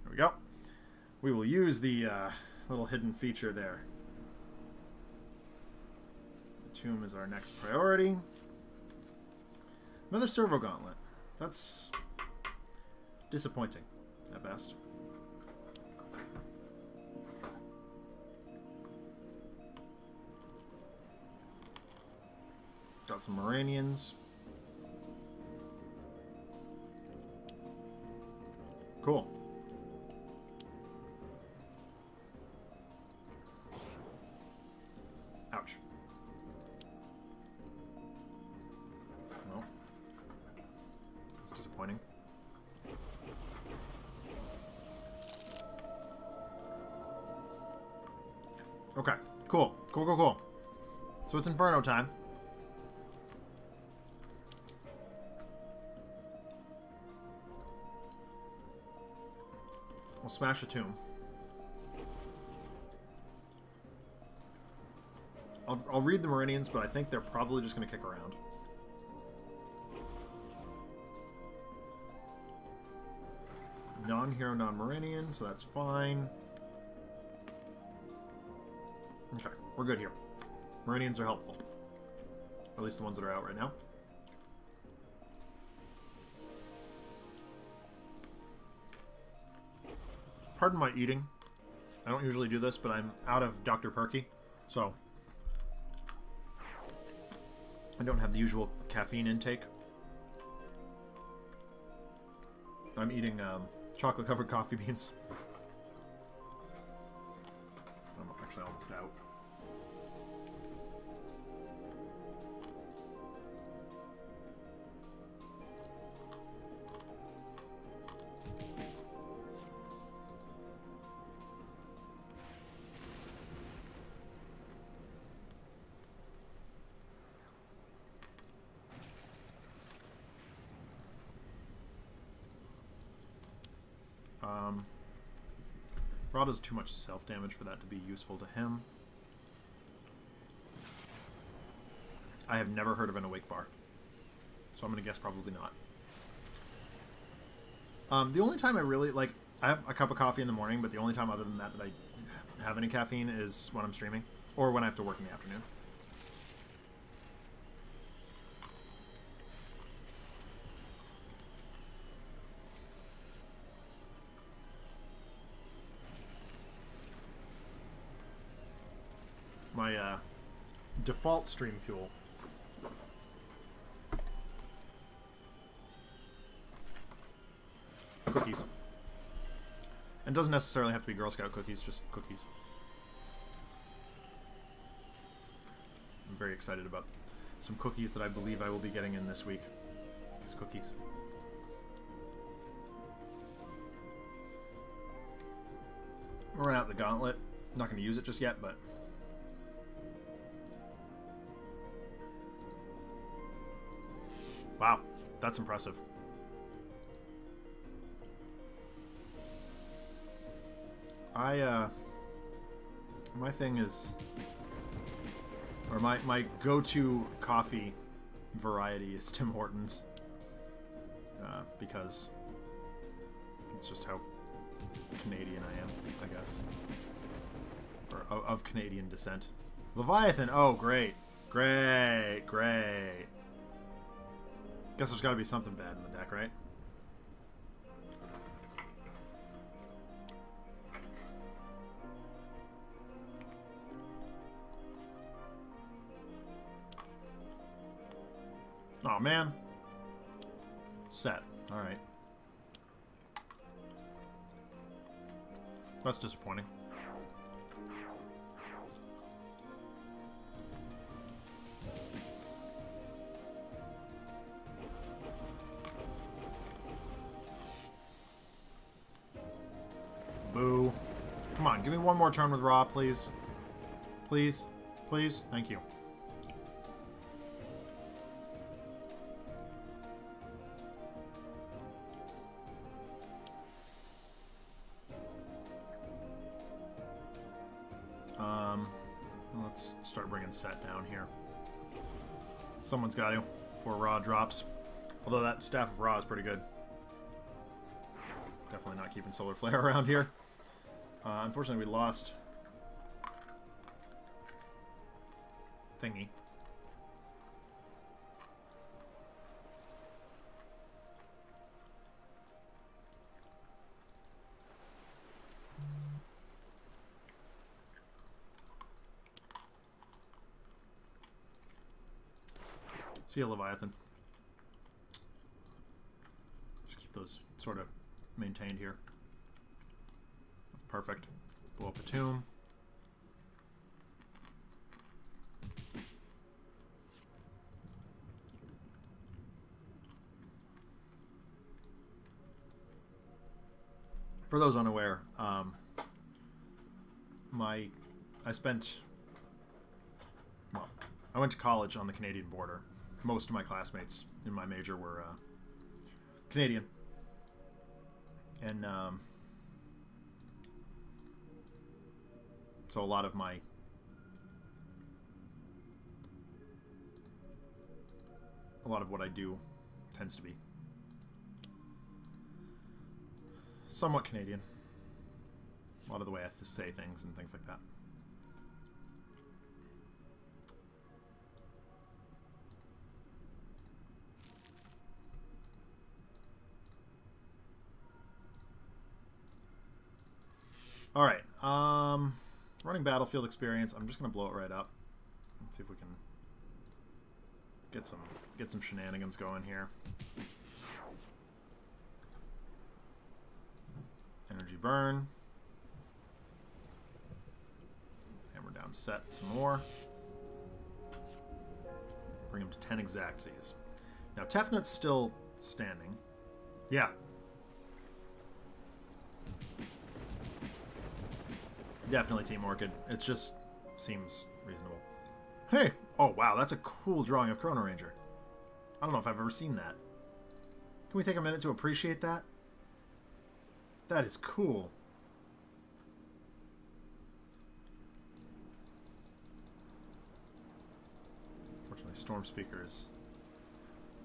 There we go. We will use the little hidden feature there. The tomb is our next priority. Another servo gauntlet. That's disappointing at best. Got some Maerynians. Cool. Ouch. Well, that's disappointing. Okay, cool. Cool. So it's Inferno time. We'll smash a tomb. I'll read the Maerynians, but I think they're probably just going to kick around. Non-hero, non-Maerynian, so that's fine. Okay, we're good here. Maerynians are helpful. Or at least the ones that are out right now. Pardon my eating. I don't usually do this, but I'm out of Dr. Perky, so I don't have the usual caffeine intake. I'm eating chocolate-covered coffee beans. I'm actually almost out. Ra does too much self-damage for that to be useful to him. I have never heard of an awake bar, so I'm going to guess probably not. The only time I really, like, I have a cup of coffee in the morning, but the only time other than that that I have any caffeine is when I'm streaming, or when I have to work in the afternoon. My default stream fuel. Cookies. And doesn't necessarily have to be Girl Scout cookies, just cookies. I'm very excited about some cookies that I believe I will be getting in this week. Because cookies. We'll run out the gauntlet. I'm not going to use it just yet, but wow, that's impressive. My thing is, or my go-to coffee variety is Tim Hortons, because it's just how Canadian I am, I guess, or of Canadian descent. Leviathan, oh great, great. Guess there's got to be something bad in the deck, right? Oh man. Set. Alright. That's disappointing. one more turn with Ra, please? Please? Please? Thank you. Let's start bringing Set down here. Someone's got to before Ra drops. Although that Staff of Ra is pretty good. Definitely not keeping Solar Flare around here. Unfortunately, we lost Thingy. See you, Leviathan. Just keep those sort of maintained here. Perfect. Blow up a tomb. For those unaware, I went to college on the Canadian border. Most of my classmates in my major were Canadian. And so a lot of what I do tends to be somewhat Canadian. A lot of the way I have to say things and things like that. All right, running battlefield experience. I'm just gonna blow it right up. Let's see if we can get some shenanigans going here. Energy burn. Hammer down Set some more. Bring him to 10 exactsies. Now Tefnut's still standing. Yeah. Definitely Team Orchid. It just seems reasonable. Hey! Oh, wow, that's a cool drawing of Chrono Ranger. I don't know if I've ever seen that. Can we take a minute to appreciate that? That is cool. Unfortunately, Storm Speaker is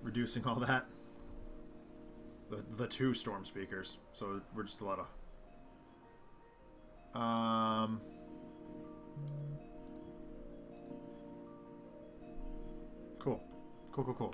reducing all that. The two Storm Speakers. So we're just a lot of... Cool. Cool.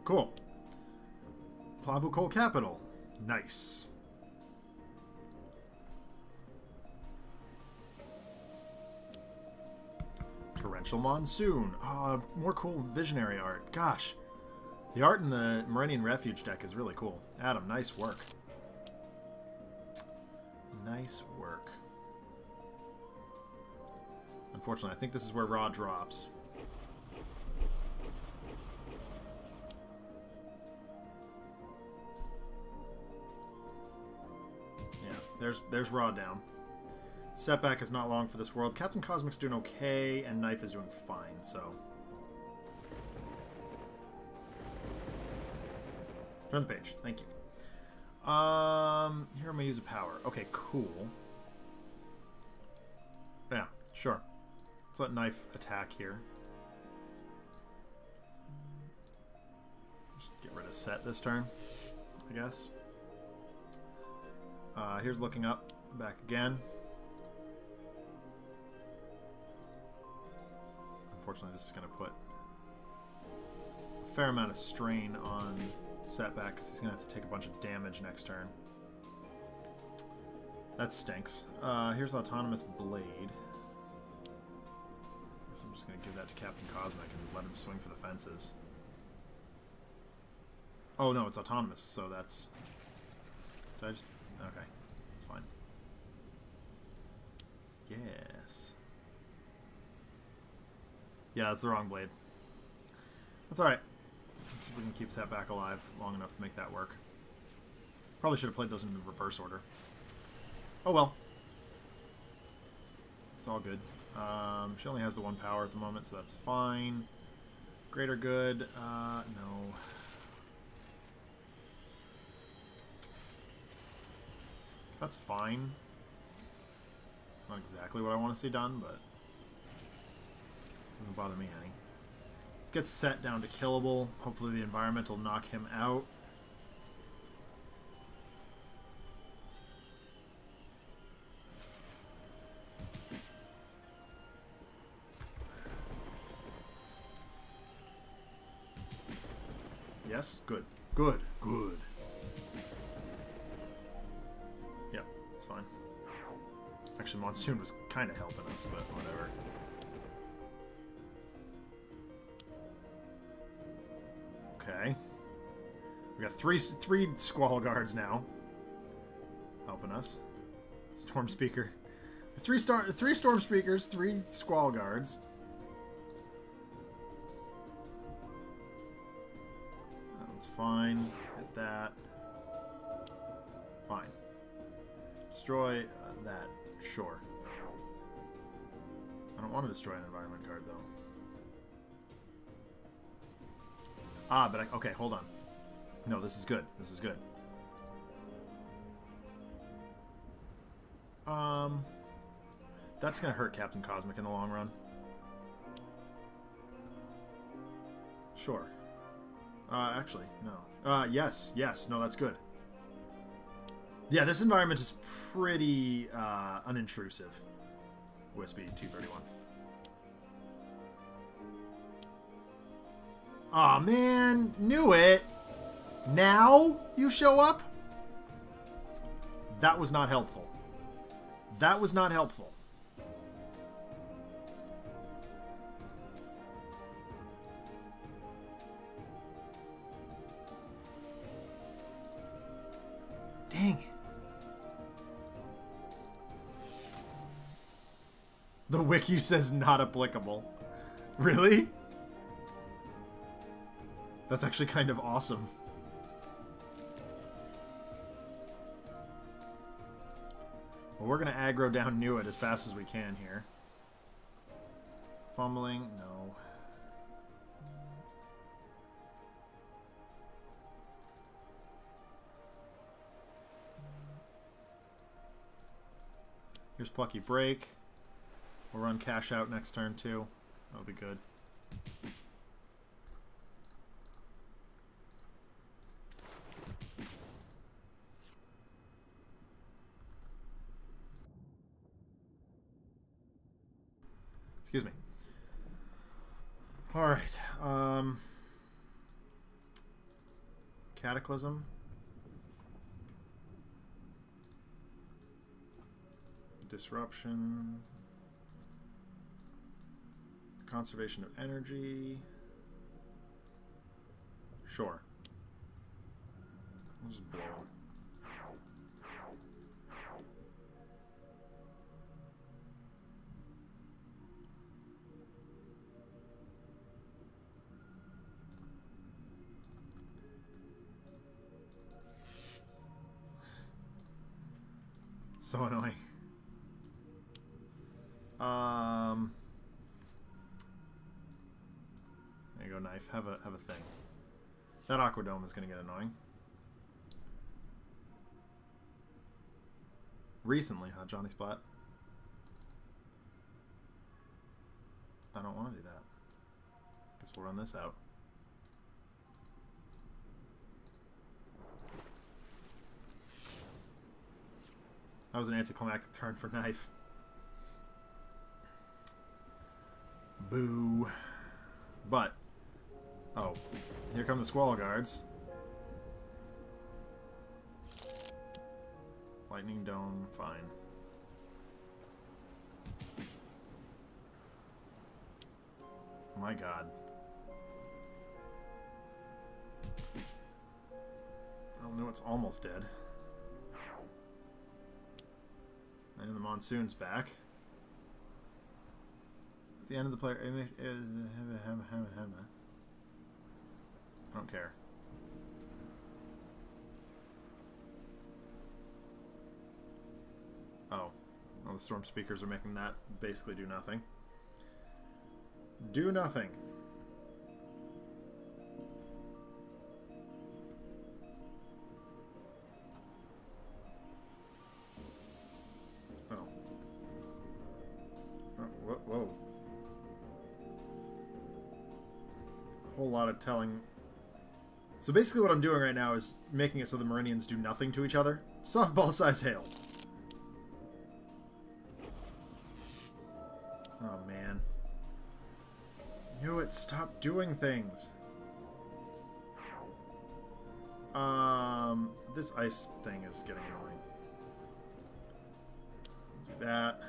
Cool. Plavu Coal Capital. Nice. Torrential Monsoon. More cool visionary art. Gosh. The art in the Maerynian Refuge deck is really cool. Adam, nice work. Nice work. Unfortunately, I think this is where Ra drops. Yeah, there's Ra down. Setback is not long for this world. Captain Cosmic's doing okay, and KNYFE is doing fine, so... Turn the page. Thank you. Here I'm gonna use a power. Okay, cool. Yeah, sure. Let's let KNYFE attack here. Just get rid of Set this turn, I guess. Here's looking up. Back again. Unfortunately, this is going to put a fair amount of strain on Setback because he's going to have to take a bunch of damage next turn. That stinks. Here's Autonomous Blade. So I'm just going to give that to Captain Cosmic and let him swing for the fences. Oh no, it's autonomous, so that's... Did I just... Okay, that's fine. Yes. Yeah, that's the wrong blade. That's alright. Let's see if we can keep Setback alive long enough to make that work. Probably should have played those in reverse order. Oh well. It's all good. She only has the one power at the moment, so that's fine. Greater good. No. That's fine. Not exactly what I want to see done, but doesn't bother me any. Let's get Set down to killable. Hopefully the environment will knock him out. Yes, good. Good. Good. Yep, it's fine. Actually, Monsoon was kind of helping us, but whatever. Okay. We got three Squall Guards now. Helping us. Storm Speaker. Three Storm Speakers, 3 Squall Guards. That's fine. Hit that. Fine. Destroy that. Sure. I don't want to destroy an environment card, though. Ah, but okay, hold on. No, this is good. This is good. That's gonna hurt Captain Cosmic in the long run. Sure. Actually, no. Yes, no, that's good. Yeah, this environment is pretty, unintrusive. Wispy 231. Aw, man, knew it. Now you show up? That was not helpful. That was not helpful. Dang it. The wiki says not applicable. Really? That's actually kind of awesome. Well, we're going to aggro down Nuit as fast as we can here. Fumbling? No. Here's Plucky Break. We'll run Cash Out next turn, too. That'll be good. Excuse me. Alright. Cataclysm. Disruption. Conservation of energy. Sure. We'll just blow. So annoying. There you go, knife. Have a thing. That Aquadome is going to get annoying. Recently, huh, Johnny Splat? I don't want to do that. Guess we'll run this out. That was an anticlimactic turn for knife. Boo. But, oh, here come the Squall Guards. Lightning Dome, fine. My god. I don't know, it's almost dead. And the Monsoon's back. the end of the player. I don't care. Oh. Well, the storm speakers are making that basically do nothing. Do nothing. Oh. Oh, whoa. A whole lot of telling. So basically what I'm doing right now is making it so the Maerynians do nothing to each other. Softball size hail. Oh, man. Knew it. Stop doing things. This ice thing is getting annoying. Do that.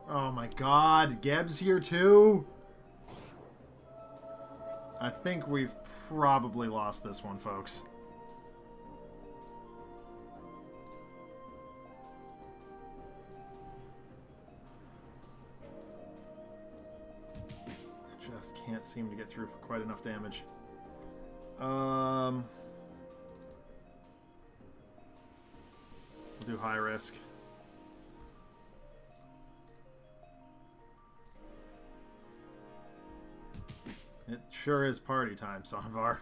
Oh my god, Geb's here too? I think we've probably lost this one, folks. Just can't seem to get through for quite enough damage. We'll do high risk. It sure is party time, Sonvar.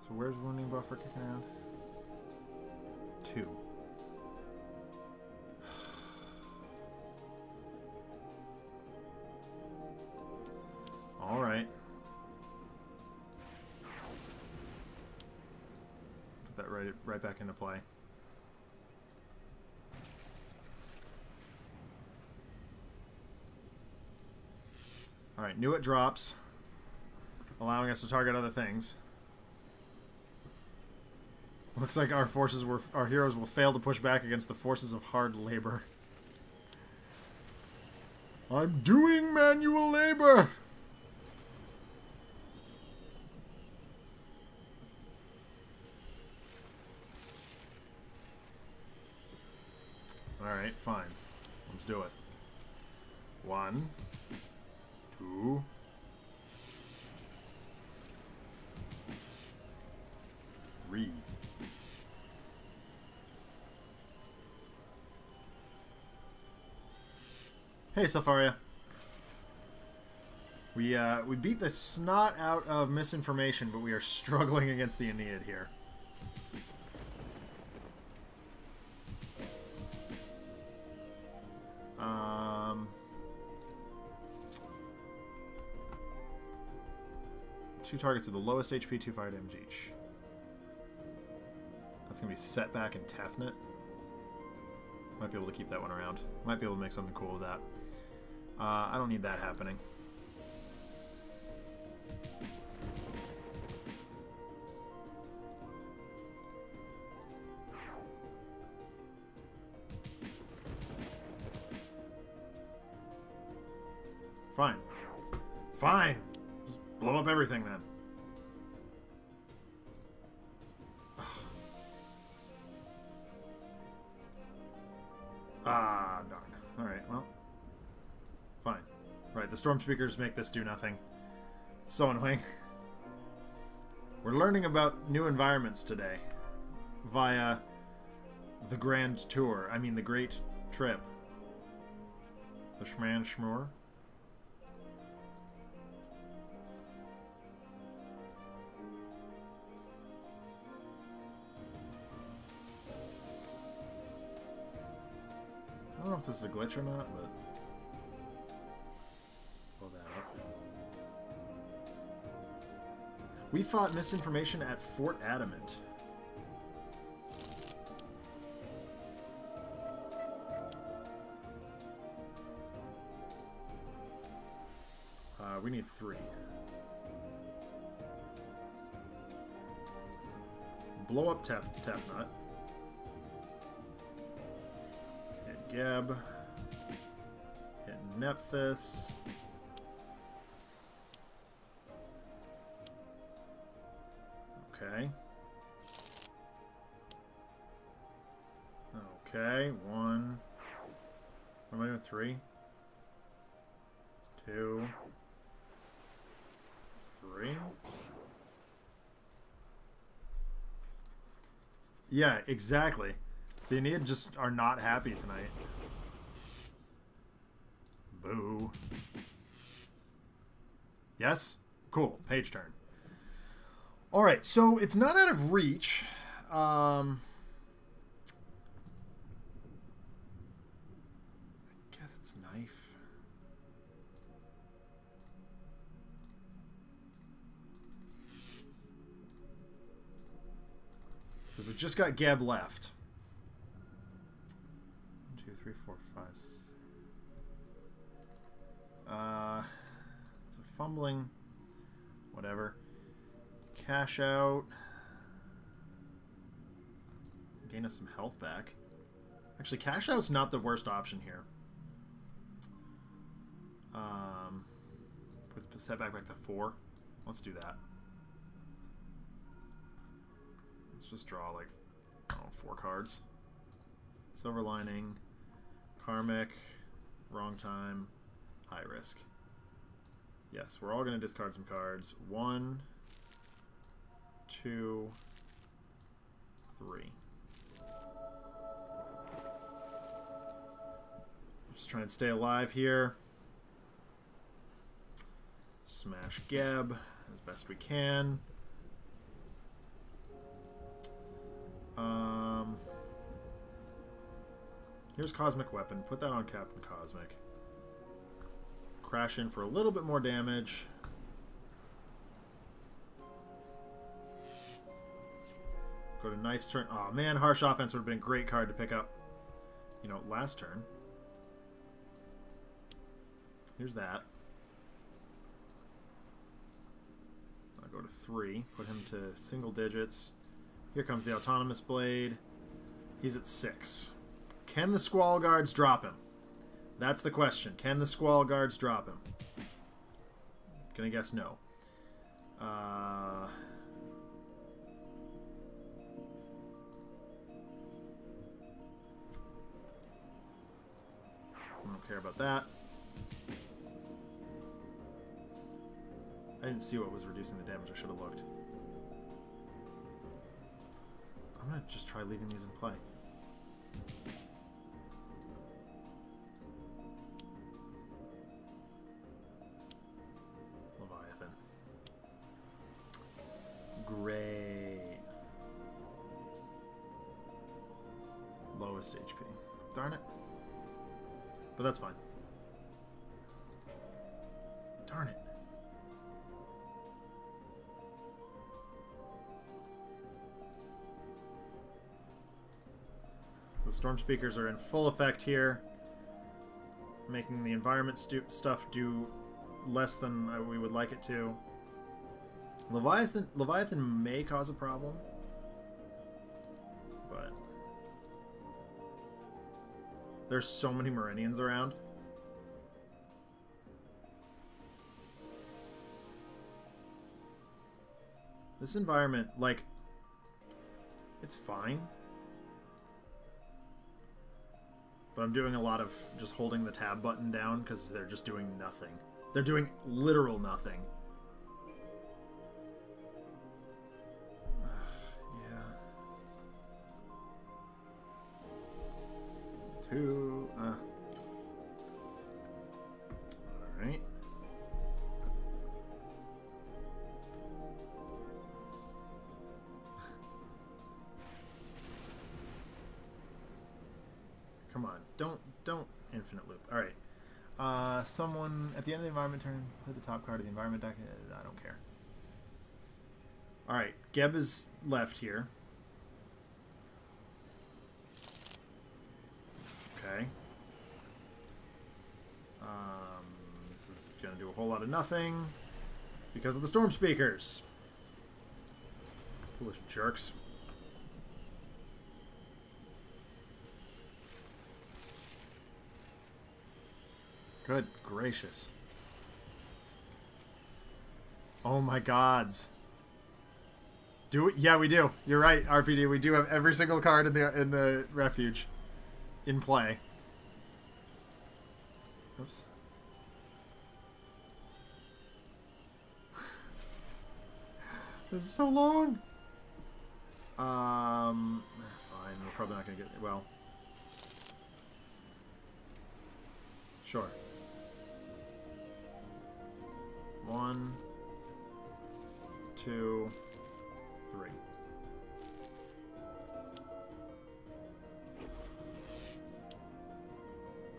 So where's wounding buffer kicking out? 2. All right. Put that right back into play. All right, knew it drops, allowing us to target other things. Looks like our heroes will fail to push back against the forces of hard labor. I'm doing manual labor! Alright, fine. Let's do it. 1, 2... 3. Hey, Safaria. We beat the snot out of misinformation, but we are struggling against the Ennead here. Two targets with the lowest HP, 2 fire damage each. That's going to be Setback and Tefnet. Might be able to keep that one around. Might be able to make something cool with that. I don't need that happening. Fine. Fine! Just blow up everything then. Ah, darn. Alright, well. Fine. Right, the storm speakers make this do nothing. It's so annoying. We're learning about new environments today. Via the Grand Tour. I mean, the Great Trip. The Schman Schmore. I don't know if this is a glitch or not, but blow that up. We fought misinformation at Fort Adamant. We need 3. Blow up Tefnut. Hit Geb. Hit Nephthys. Okay. Okay, 1. What am I doing? 3? 2. 3. Yeah, exactly. The Ennead just are not happy tonight. Boo. Yes? Cool. Page turn. Alright, so it's not out of reach. I guess it's knife. So we've just got Geb left. 1, 2, 3, 4, 5. So fumbling. Whatever. Cash out. Gain us some health back. Actually, cash out's not the worst option here. Put the setback back to 4. Let's do that. Let's just draw like, I don't know, 4 cards. Silver Lining, Karmic, Wrong Time, High Risk. Yes, we're all going to discard some cards. 1, 2, 3. Just try and stay alive here. Smash Geb as best we can. Here's Cosmic Weapon. Put that on Captain Cosmic. Crash in for a little bit more damage. Go to Knife's turn. Oh man, Harsh Offense would have been a great card to pick up, you know, last turn. Here's that. I'll go to 3. Put him to single digits. Here comes the Autonomous Blade. He's at 6. Can the Squall Guards drop him? That's the question. Can the Squall Guards drop him? Gonna guess no. I don't care about that. I didn't see what was reducing the damage. I should have looked. I'm gonna just try leaving these in play. Leviathan. Great. Lowest HP. Darn it. But that's fine. Darn it. The Storm Speakers are in full effect here, making the environment stuff do less than we would like it to. Leviathan may cause a problem, but there's so many Maerynians around. This environment, like, it's fine. But I'm doing a lot of just holding the tab button down because they're just doing nothing. They're doing literal nothing. Yeah. 2. Alright. Come on, don't infinite loop. All right, someone at the end of the environment turn, play the top card of the environment deck. I don't care. All right, Geb is left here. Okay. This is gonna do a whole lot of nothing because of the Storm Speakers. Foolish jerks. Good gracious. Oh my gods. Do we? Yeah, we do. You're right, RPD. We do have every single card in the Refuge in play. Oops. This is so long. Fine. We're probably not gonna get. Well. Sure. 1, 2, 3.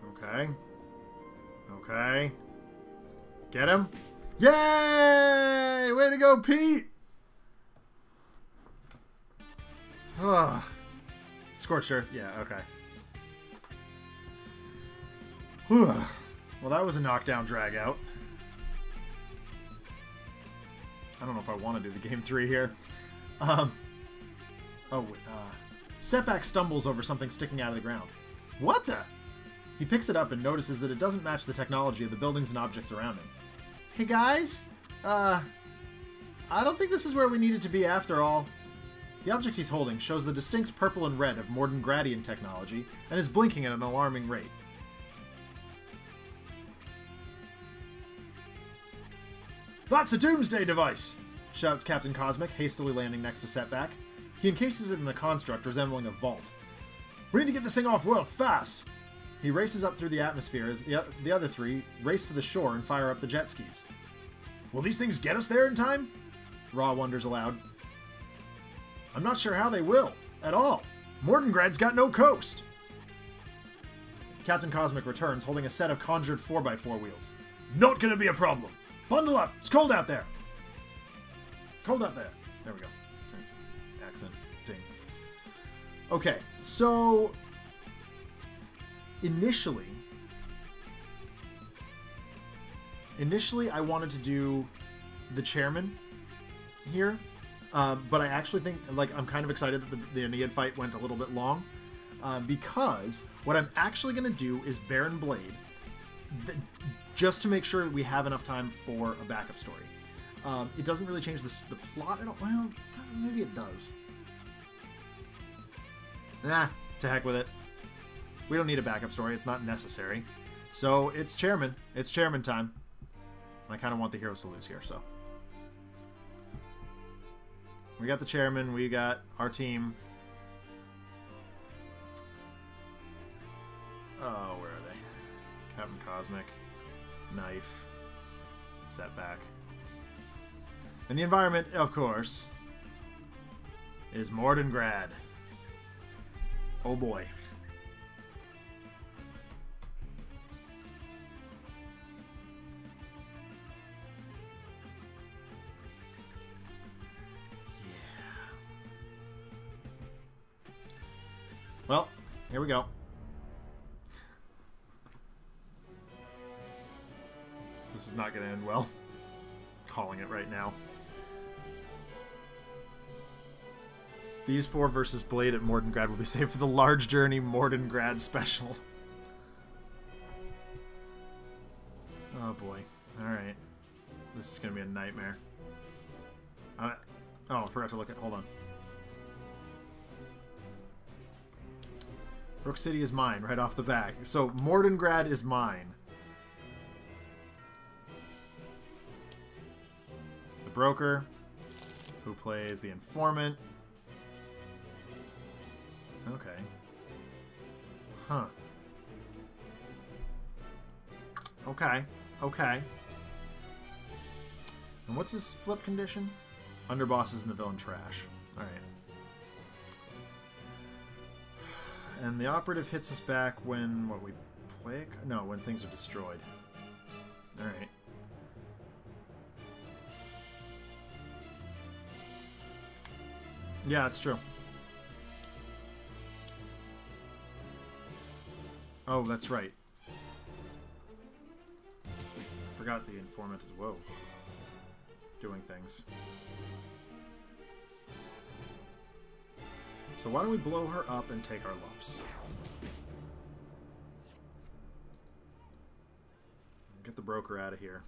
Okay. Okay. Get him. Yay! Way to go, Pete! Ugh. Scorched Earth. Yeah, okay. Whew. Well, that was a knockdown drag out. I don't know if I want to do the game 3 here. Setback stumbles over something sticking out of the ground. What the? He picks it up and notices that it doesn't match the technology of the buildings and objects around him. Hey guys, I don't think this is where we needed to be after all. The object he's holding shows the distinct purple and red of Mordengradian technology and is blinking at an alarming rate. That's a doomsday device! Shouts Captain Cosmic, hastily landing next to Setback. He encases it in a construct resembling a vault. We need to get this thing off-world, fast! He races up through the atmosphere as the other three race to the shore and fire up the jet skis. Will these things get us there in time? Ra wonders aloud. I'm not sure how they will, at all. Mordengrad's got no coast! Captain Cosmic returns, holding a set of conjured 4x4 wheels. Not gonna be a problem! Bundle up! It's cold out there! Cold out there. There we go. Nice. Accent. Ding. Okay, so... Initially, I wanted to do the chairman here, but I actually think, like, I'm kind of excited that the Ennead fight went a little bit long, because what I'm actually going to do is Baron Blade, just to make sure that we have enough time for a backup story. It doesn't really change the plot at all. Well, maybe it does. Nah, to heck with it. We don't need a backup story. It's not necessary. So, it's chairman. It's chairman time. I kind of want the heroes to lose here, so. We got the chairman. We got our team. Oh, where are they? Captain Cosmic. Knife. Setback. And the environment, of course, is Mordengrad. Oh boy. Well, here we go. This is not going to end well. Calling it right now. These 4 versus Blade at Mordengrad will be saved for the Large Journey Mordengrad special. Oh boy. Alright. This is going to be a nightmare. Oh, I forgot to look at... Hold on. Brook City is mine, right off the bat. So, Mordengrad is mine. The Broker, who plays the Informant. Okay. Huh. Okay. Okay. And what's his flip condition? Underbosses and the villain trash. Alright. And the operative hits us back when, what, we play? No, when things are destroyed. Alright. Yeah, it's true. Oh, that's right. Forgot the informant as well. Doing things. So why don't we blow her up and take our lumps? the broker out of here.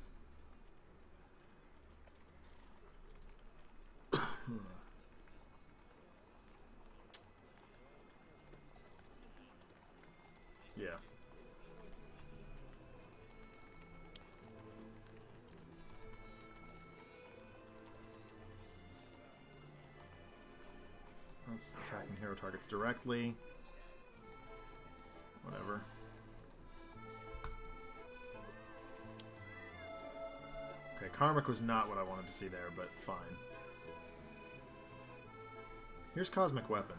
Yeah. That's attacking hero targets directly. Whatever. Okay, Karmic was not what I wanted to see there, but fine. Here's Cosmic Weapon.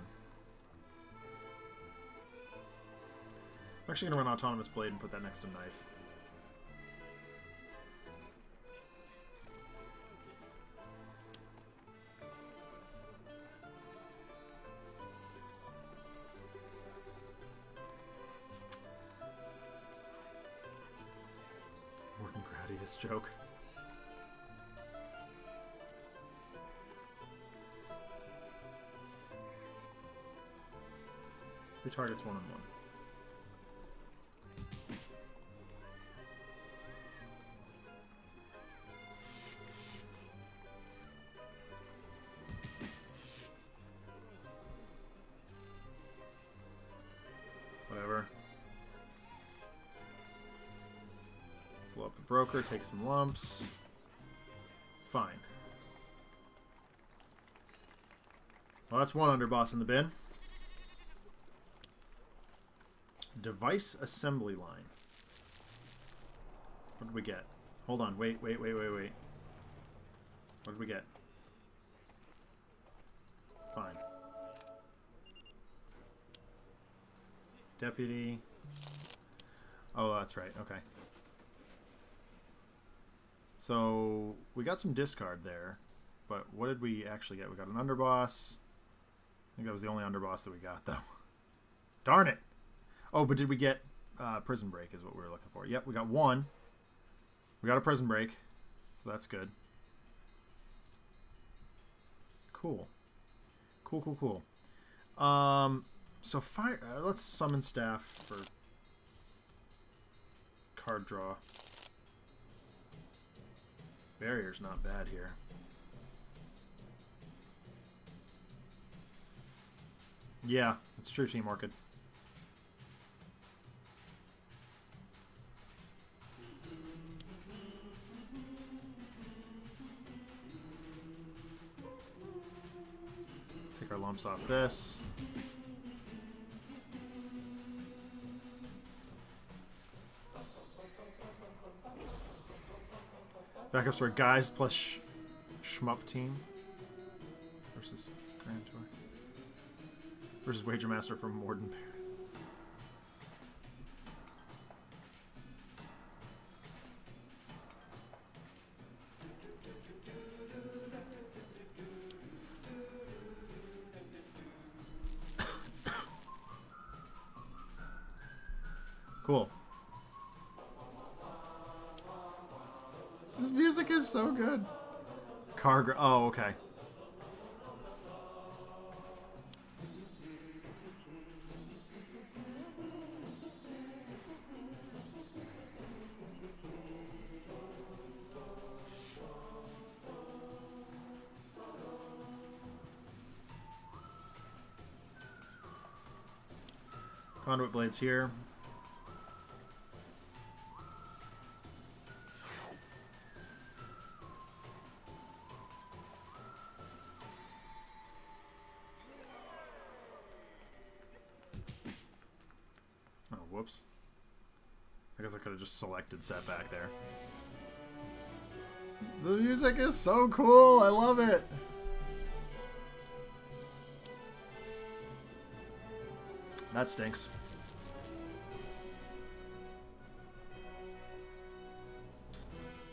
I'm actually going to run Autonomous Blade and put that next to Knife. Mordengrad joke. Three targets, 1-on-1. Whatever. Blow up the broker, take some lumps. Fine. Well, that's one underboss in the bin. Device assembly line. What did we get? Hold on. Wait. What did we get? Fine. Deputy. Oh, that's right. Okay. So, we got some discard there. But what did we actually get? We got an underboss. I think that was the only underboss that we got, though. Darn it! Oh, but did we get Prison Break is what we were looking for. Yep, we got one. We got a Prison Break. So that's good. Cool. Cool. So fire. Let's summon staff for card draw. Barrier's not bad here. Yeah, it's true, Team Orchid. Take our lumps off this. Backups for guys plus shmup team versus Grand Tour versus Wager Master from Mordengrad. Cool. This music is so good. Cargo. Oh, okay. Conduit Blades here. Whoops. I guess I could have just selected Setback there. The music is so cool! I love it! That stinks.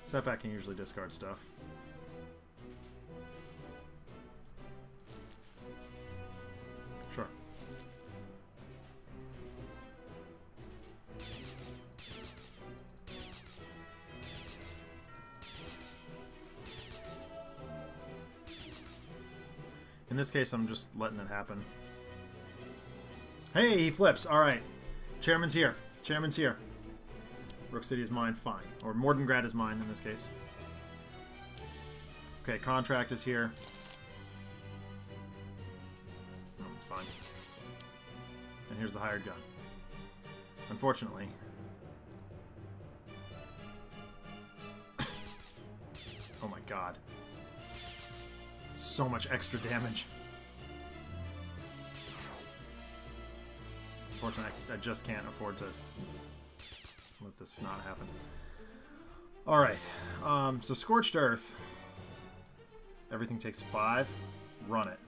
Setback can usually discard stuff. Sure. In this case, I'm just letting it happen. Hey, he flips. All right. Chairman's here. Chairman's here. Rook City is mine, fine. Or Mordengrad is mine in this case. Okay, contract is here. No, it's fine. And here's the hired gun. Unfortunately. Oh my god. So much extra damage. Unfortunately, I just can't afford to let this not happen. Alright, so Scorched Earth. Everything takes 5. Run it.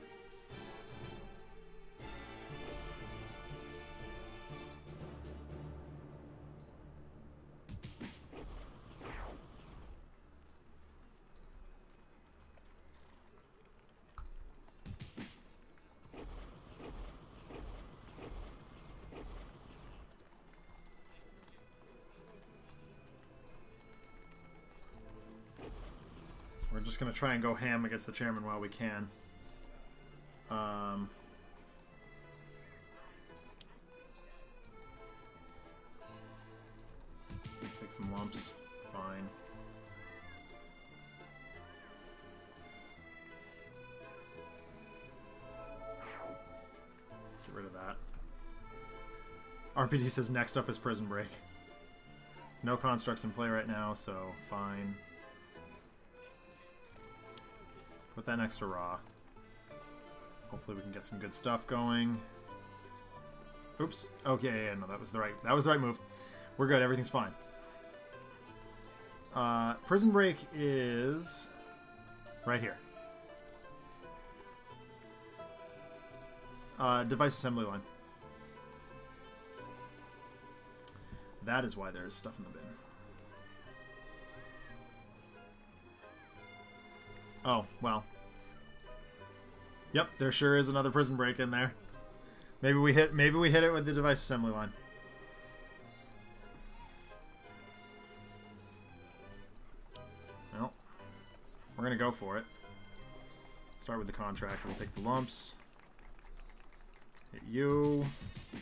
We're just going to try and go ham against the chairman while we can. Take some lumps. Fine. Get rid of that. RPD says next up is Prison Break. There's no constructs in play right now, so fine. Put that next to Raw. Hopefully we can get some good stuff going. Oops. Okay, yeah, no, that was the right move. We're good, everything's fine. Prison Break is right here. Device assembly line. That is why there's stuff in the bin. Oh, well. Yep, there sure is another Prison Break in there. Maybe we hit it with the device assembly line. Well, we're gonna go for it. Start with the contract. We'll take the lumps. Hit you. Hit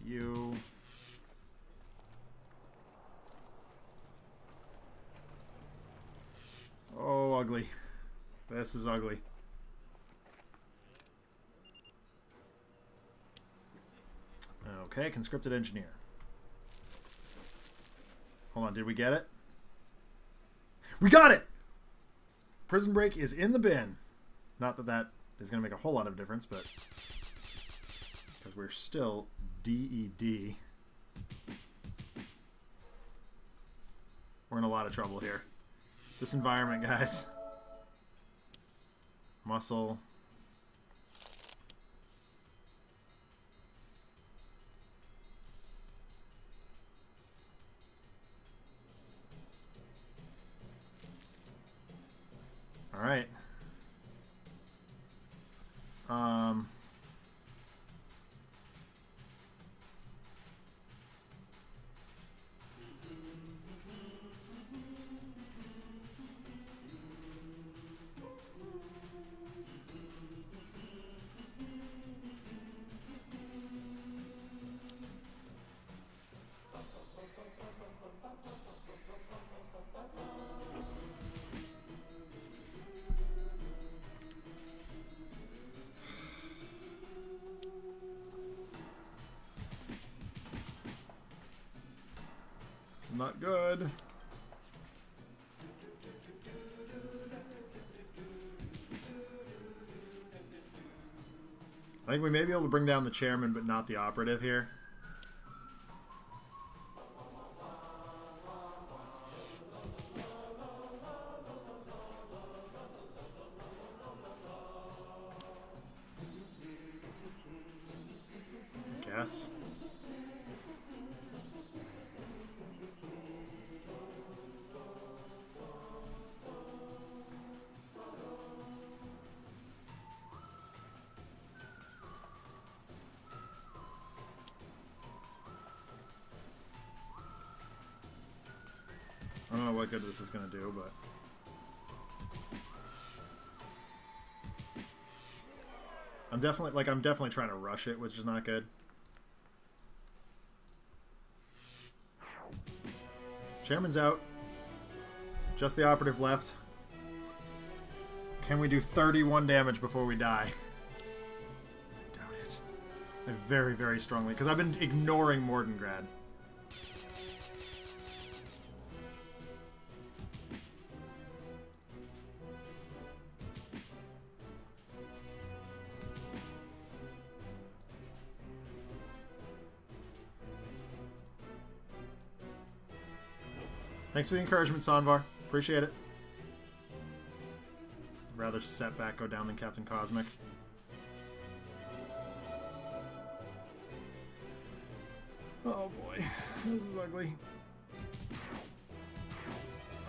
you. Oh, ugly. This is ugly. Okay, conscripted engineer. Hold on, did we get it? We got it! Prison Break is in the bin. Not that that is going to make a whole lot of difference, but because we're still DED. We're in a lot of trouble here. This environment, guys. Muscle. All right. Not good. I think we may be able to bring down the chairman, but not the operative here. I guess. I don't know what good this is going to do, but... I'm definitely trying to rush it, which is not good. Chairman's out. Just the operative left. Can we do 31 damage before we die? I doubt it. I very, very strongly, because I've been ignoring Mordengrad. Thanks for the encouragement, Sanvar. Appreciate it. I'd rather Setback go down than Captain Cosmic. Oh boy, this is ugly.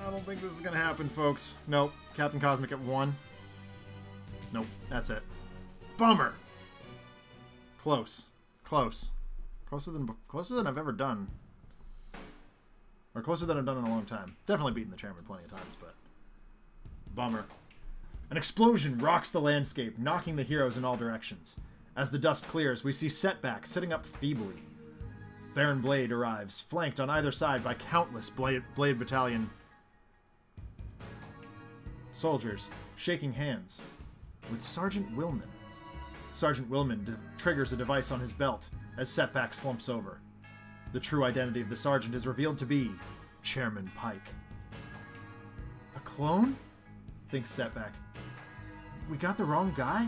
I don't think this is gonna happen, folks. Nope. Captain Cosmic at 1. Nope, that's it. Bummer! Close. Close. Closer than I've ever done. Or closer than I've done in a long time. Definitely beaten the Chairman plenty of times, but... Bummer. An explosion rocks the landscape, knocking the heroes in all directions. As the dust clears, we see Setback sitting up feebly. Baron Blade arrives, flanked on either side by countless Blade Battalion soldiers, shaking hands with Sergeant Willman. Sergeant Willman triggers a device on his belt as Setback slumps over. The true identity of the sergeant is revealed to be Chairman Pike. A clone? Thinks Setback. We got the wrong guy?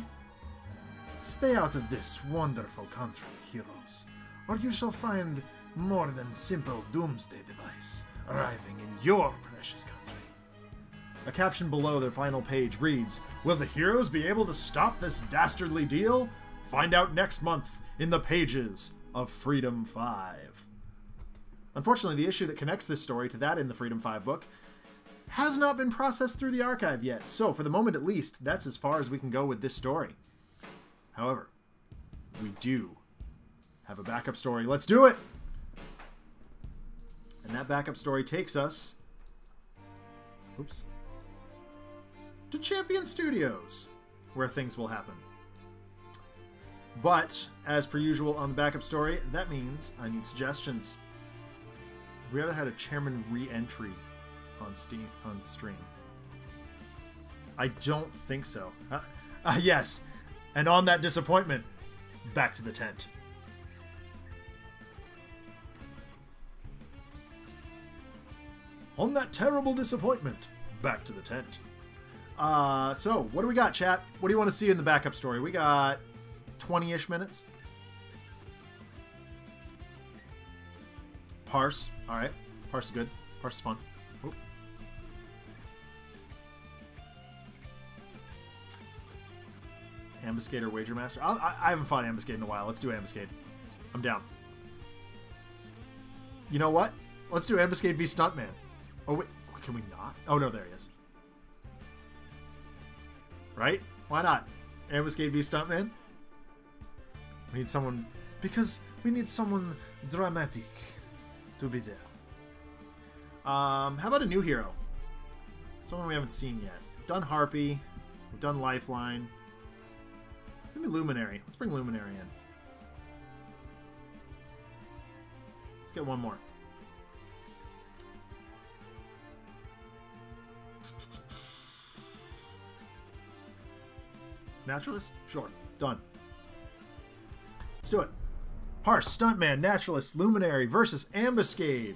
Stay out of this wonderful country, heroes, or you shall find more than simple doomsday device arriving in your precious country. A caption below the final page reads, "Will the heroes be able to stop this dastardly deal? Find out next month in the pages of Freedom 5. Unfortunately, the issue that connects this story to that in the Freedom 5 book has not been processed through the archive yet, so for the moment at least, that's as far as we can go with this story. However, we do have a backup story. Let's do it! And that backup story takes us... Oops. To Champion Studios, where things will happen. But, as per usual on the backup story, that means I need suggestions. Have we ever had a Chairman re-entry on stream? I don't think so. Yes. And on that disappointment, back to the tent. On that terrible disappointment, back to the tent. So, what do we got, chat? What do you want to see in the backup story? We got 20-ish minutes. Parse. Alright. Parse is good. Parse is fun. Oop. Ambuscade or Wager Master? I haven't fought Ambuscade in a while. Let's do Ambuscade. I'm down. You know what? Let's do Ambuscade v Stuntman. Oh, wait. Can we not? Oh, no. There he is. Right? Why not? Ambuscade v Stuntman? We need someone... Because we need someone dramatic to be there. How about a new hero? Someone we haven't seen yet. Done Harpy. We've done Lifeline. Maybe Luminary. Let's bring Luminary in. Let's get one more. Natrualist? Sure. Done. Let's do it. Parse, Stuntman, Naturalist, Luminary versus Ambuscade.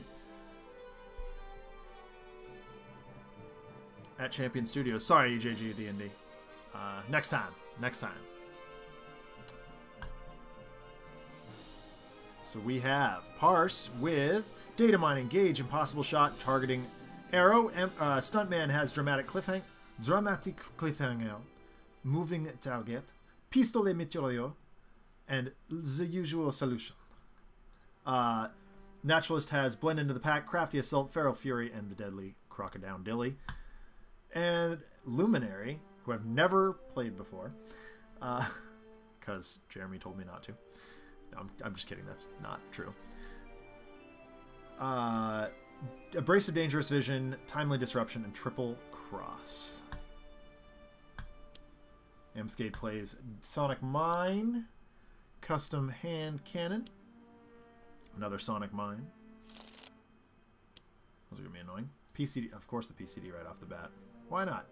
At Champion Studios. Sorry, EJG D&D. Next time. Next time. So we have Parse with Data Mining, Gauge, Impossible Shot, Targeting Arrow. Stuntman has Dramatic Cliffhanger, Moving Target, Pistolet Meteorio, and The Usual Solution. Naturalist has Blend Into the Pack, Crafty Assault, Feral Fury, and the Deadly Crocodile Dilly. And Luminary, who I've never played before, because Jeremy told me not to. No, I'm just kidding. That's not true. Abrasive Dangerous Vision, Timely Disruption, and Triple Cross. Ambuscade plays Sonic Mine, Custom Hand Cannon, another Sonic Mine, Those are going to be annoying. PCD, of course the PCD right off the bat. Why not?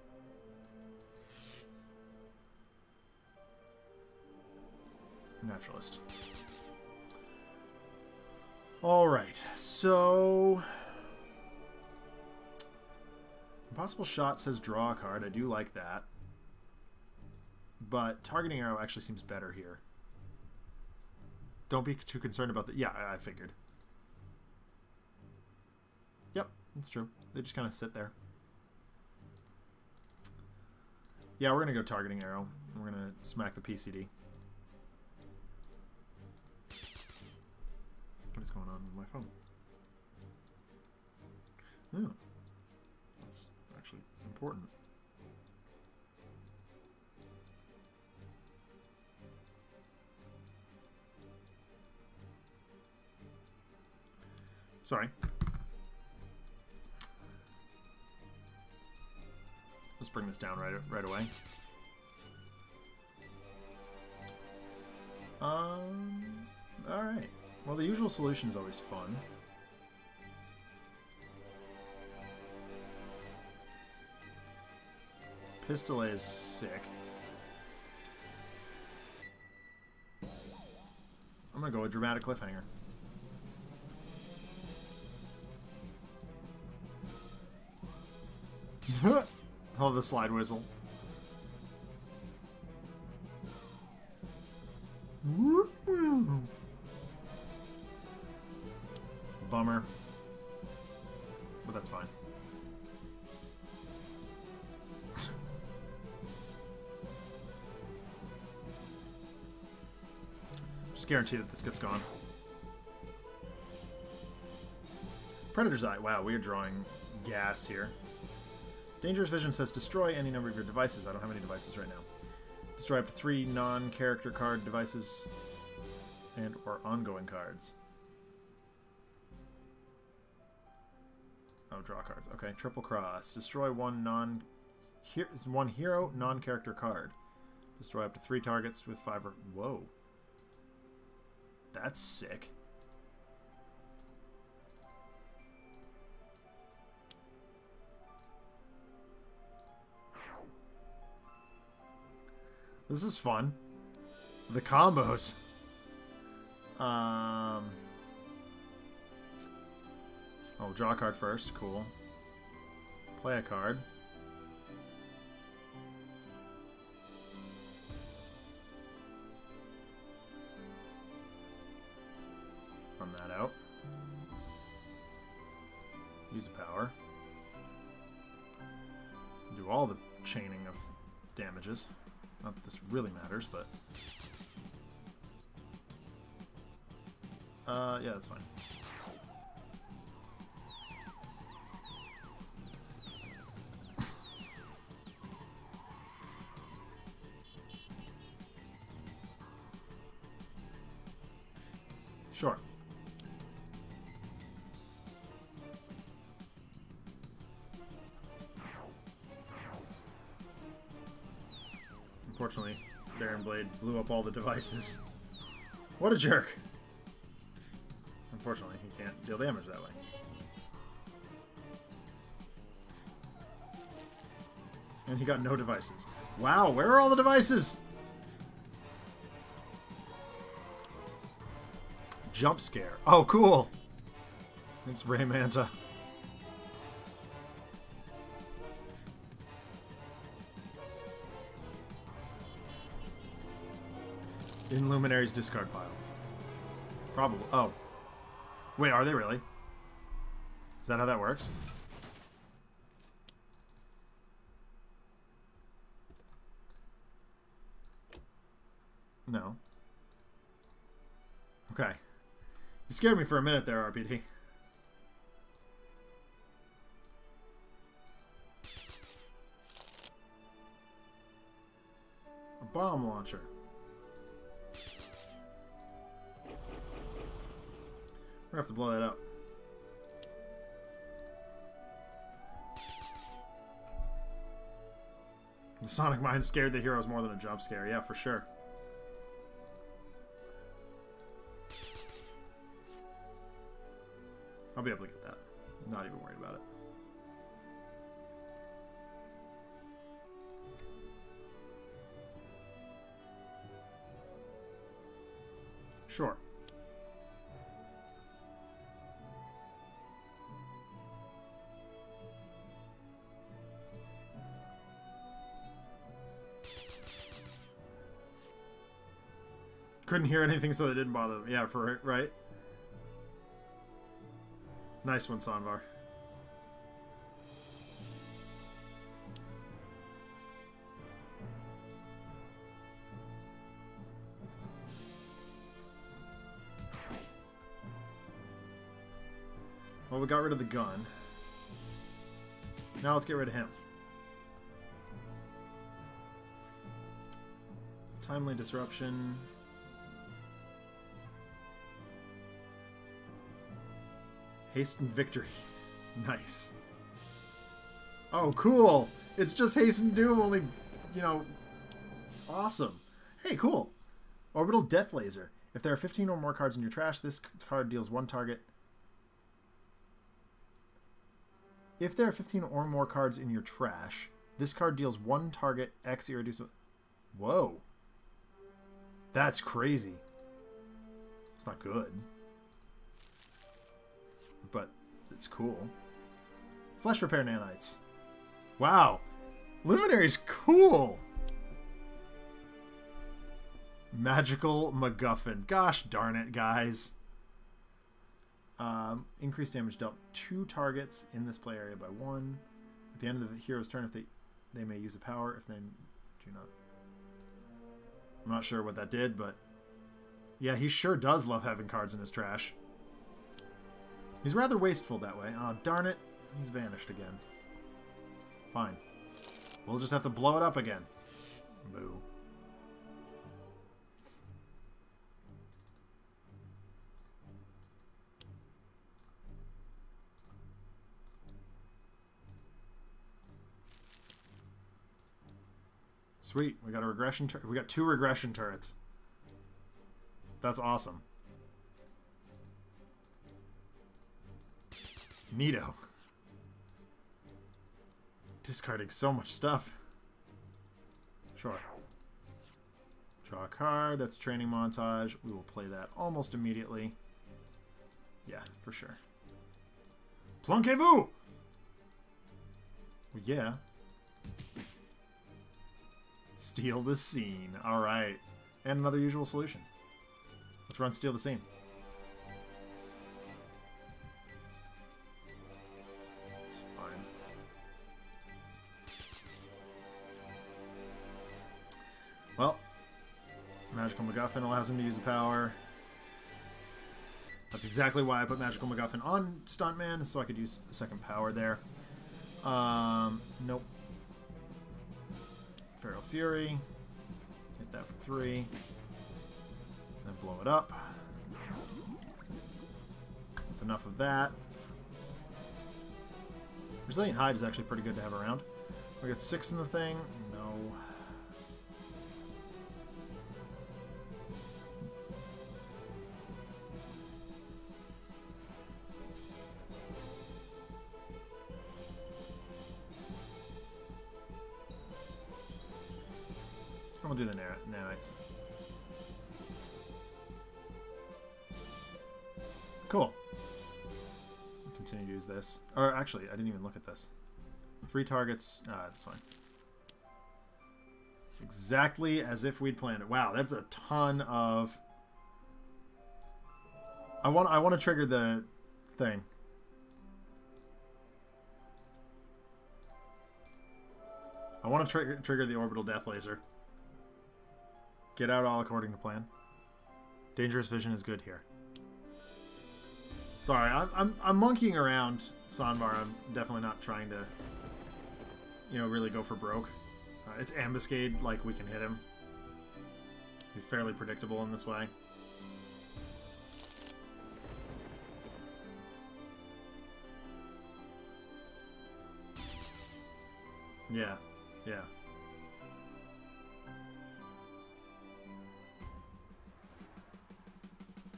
Naturalist. Alright, so... Impossible Shot says draw a card. I do like that. But Targeting Arrow actually seems better here. Don't be too concerned about that. Yeah, I figured. Yep, that's true. They just kind of sit there. Yeah, we're going to go Targeting Arrow. And we're going to smack the PCD. What is going on with my phone? Oh. That's actually important. Sorry. Let's bring this down right away. Alright. Well, the usual solution is always fun. Pistolet is sick. I'm gonna go with Dramatic Cliffhanger. Oh, the slide whistle. Bummer. But that's fine. Just guarantee that this gets gone. Predator's Eye. Wow, we are drawing gas here. Dangerous Vision says destroy any number of your devices. I don't have any devices right now. Destroy up to 3 non-character card devices and or ongoing cards. Oh, draw cards. Okay, Triple Cross. Destroy one hero non-character card. Destroy up to 3 targets with 5 or... Whoa. That's sick. This is fun. The combos. Oh, draw a card first. Cool. Play a card. Run that out. Use a power. Do all the chaining of damages. Not that this really matters, but... yeah, that's fine. Sure. Unfortunately, Baron Blade blew up all the devices. What a jerk! Unfortunately, he can't deal damage that way. And he got no devices. Wow, where are all the devices? Jump Scare. Oh, cool! It's Ray Manta. In Luminary's discard pile. Probably. Oh. Wait, are they really? Is that how that works? No. Okay. You scared me for a minute there, RPD. A bomb launcher. We're gonna have to blow that up. The Sonic Mind scared the heroes more than a jump scare. Yeah, for sure. I'll be able to get that. Not even worried about it. Sure. Couldn't hear anything, so they didn't bother them. Yeah, for right. Nice one, Sanvar. Well, we got rid of the gun. Now let's get rid of him. Timely disruption. Hasten victory. Nice. Oh, cool. It's just Hasten Doom, only, you know, awesome. Hey, cool. Orbital Death Laser. If there are 15 or more cards in your trash, this card deals one target. If there are 15 or more cards in your trash, this card deals one target X irreducible. Whoa. That's crazy. It's not good. But it's cool. Flesh Repair Nanites. Wow. Luminary's cool. Magical MacGuffin. Gosh darn it, guys. Increased damage dealt 2 targets in this play area by 1. At the end of the hero's turn, if they may use a power. If they do not. I'm not sure what that did, but yeah, he sure does love having cards in his trash. He's rather wasteful that way. Oh, darn it. He's vanished again. Fine. We'll just have to blow it up again. Boo. Sweet. We got a regression. We got 2 regression turrets. That's awesome. Neato. Discarding so much stuff. Sure. Draw a card. That's training montage. We will play that almost immediately. Yeah, for sure. Planquez-vous! Yeah. Steal the Scene. Alright. And another usual solution. Let's run Steal the Scene. It's fine. Well, Magical MacGuffin allows him to use a power. That's exactly why I put Magical MacGuffin on Stuntman, so I could use a second power there. Nope. Feral Fury. Hit that for 3. Then blow it up. That's enough of that. Resilient Hide is actually pretty good to have around. We got 6 in the thing. No. We'll do the nanites. Cool. Continue to use this. Or actually, I didn't even look at this. 3 targets. That's fine. Exactly as if we'd planned it. Wow, that's a ton of. I want to trigger the thing. I want to trigger the orbital death laser. Get out all according to plan. Dangerous Vision is good here. Sorry, I'm monkeying around, Sanvar. I'm definitely not trying to, you know, really go for broke. It's Ambuscade, like we can hit him. He's fairly predictable in this way. Yeah, yeah.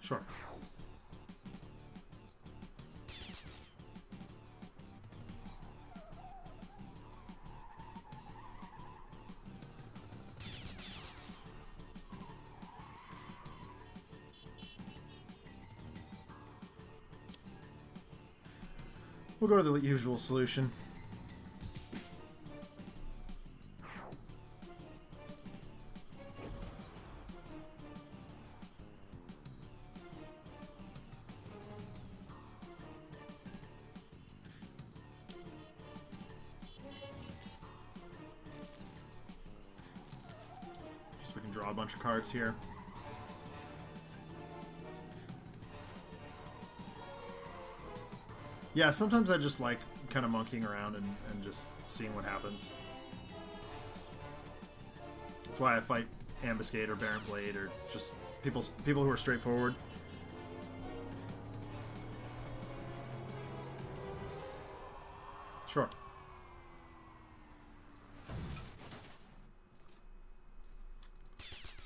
Sure. We'll go to the usual solution. Just so we can draw a bunch of cards here. Yeah, sometimes I just like kind of monkeying around and just seeing what happens. That's why I fight Ambuscade or Baron Blade or just people who are straightforward. Sure.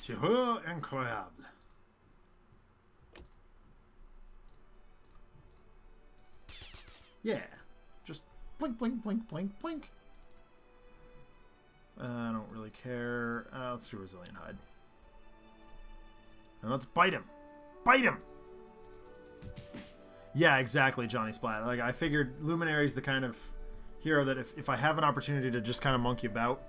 Tireur incroyable. Yeah, just blink, blink, blink, blink, blink. I don't really care. Let's do Resilient Hide. And let's bite him. Bite him! Yeah, exactly, Johnny Splat. Like, I figured Luminary's the kind of hero that if I have an opportunity to just kind of monkey about...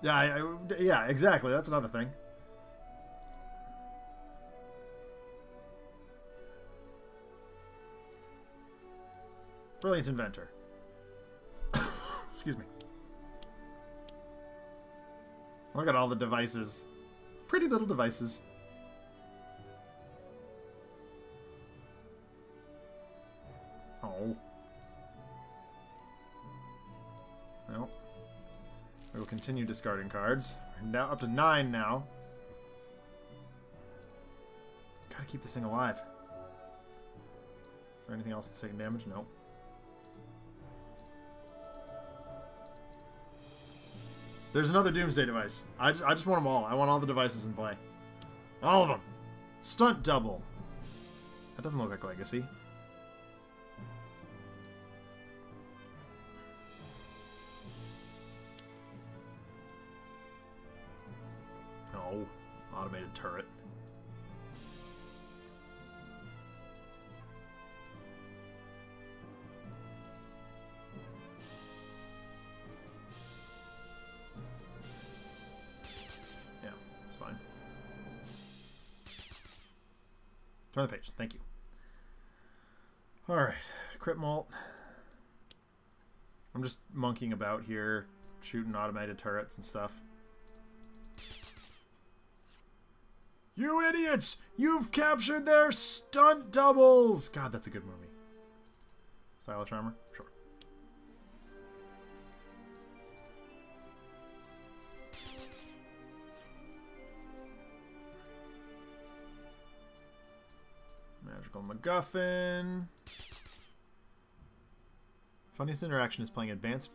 Yeah, yeah, exactly. That's another thing. Brilliant Inventor. Excuse me. Look at all the devices. Pretty little devices. Oh. Well. We will continue discarding cards. We're now up to 9 now. Gotta keep this thing alive. Is there anything else that's taking damage? No. There's another Doomsday device. I just want them all. I want all the devices in play. All of them. Stunt double. That doesn't look like Legacy. Oh, automated turret. Fine. Turn the page. Thank you. Alright. Crit Malt. I'm just monkeying about here, shooting automated turrets and stuff. You idiots! You've captured their stunt doubles! God, that's a good movie. Stylish armor? Sure. Magical MacGuffin. Funniest interaction is playing Advanced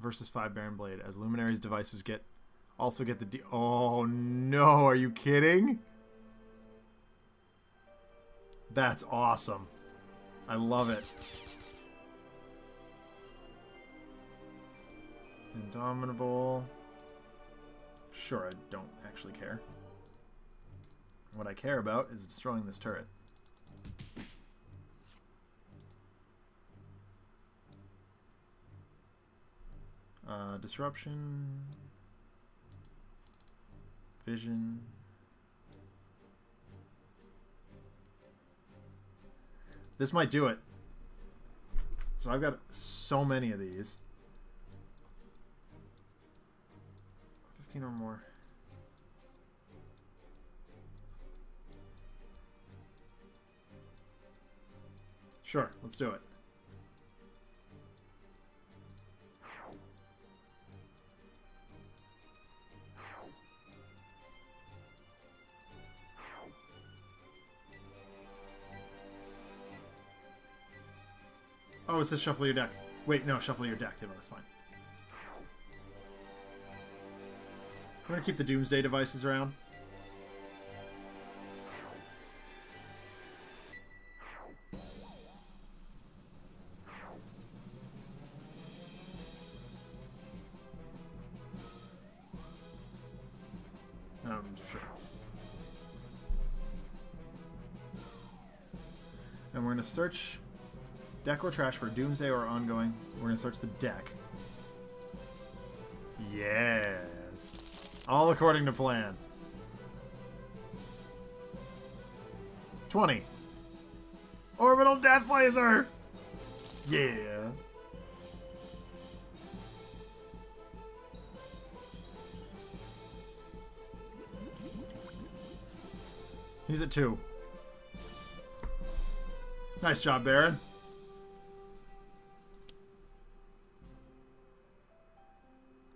versus 5 Baron Blade as Luminary's devices also get the oh no, are you kidding? That's awesome. I love it. Indomitable. Sure, I don't actually care. What I care about is destroying this turret. Disruption. Vision. This might do it. So I've got so many of these. 15 or more. Sure, let's do it. Oh, it says shuffle your deck. Wait, no, shuffle your deck. Yeah, that's fine. I'm going to keep the Doomsday devices around. Sure. and we're going to search deck or trash for Doomsday or ongoing. We're going to search the deck. Yes. All according to plan. 20. Orbital Death Laser! Yeah. He's at 2. Nice job, Baron.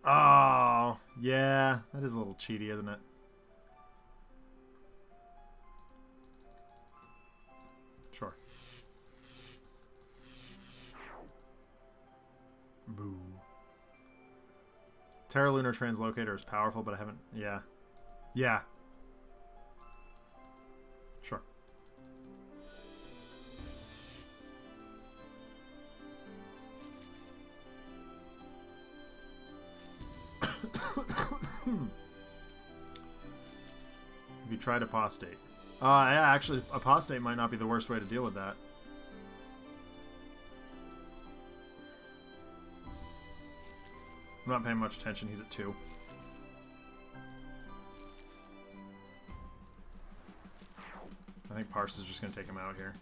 Oh, yeah. That is a little cheaty, isn't it? Sure. Boo. Terra Lunar Translocator is powerful, but I haven't... Yeah. Yeah. Sure. Have you tried Apostate? Yeah, actually, Apostate might not be the worst way to deal with that. I'm not paying much attention. He's at 2. I think Parse is just going to take him out here.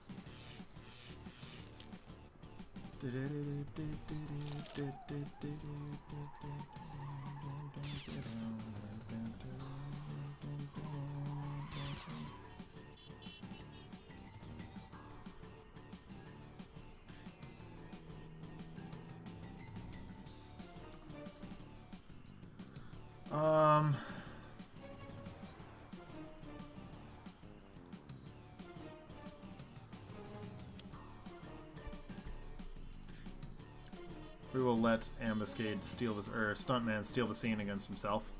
We will let Ambuscade steal this, or Stuntman steal the scene against himself.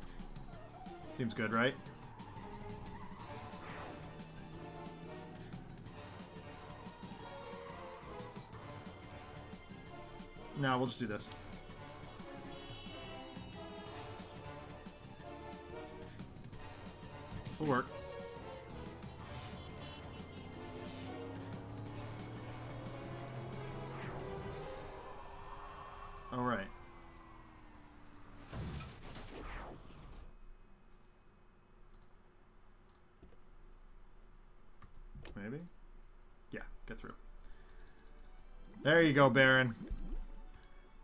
Seems good, right? No, we'll just do this. This will work. All right. Maybe? Yeah, get through. There you go, Baron.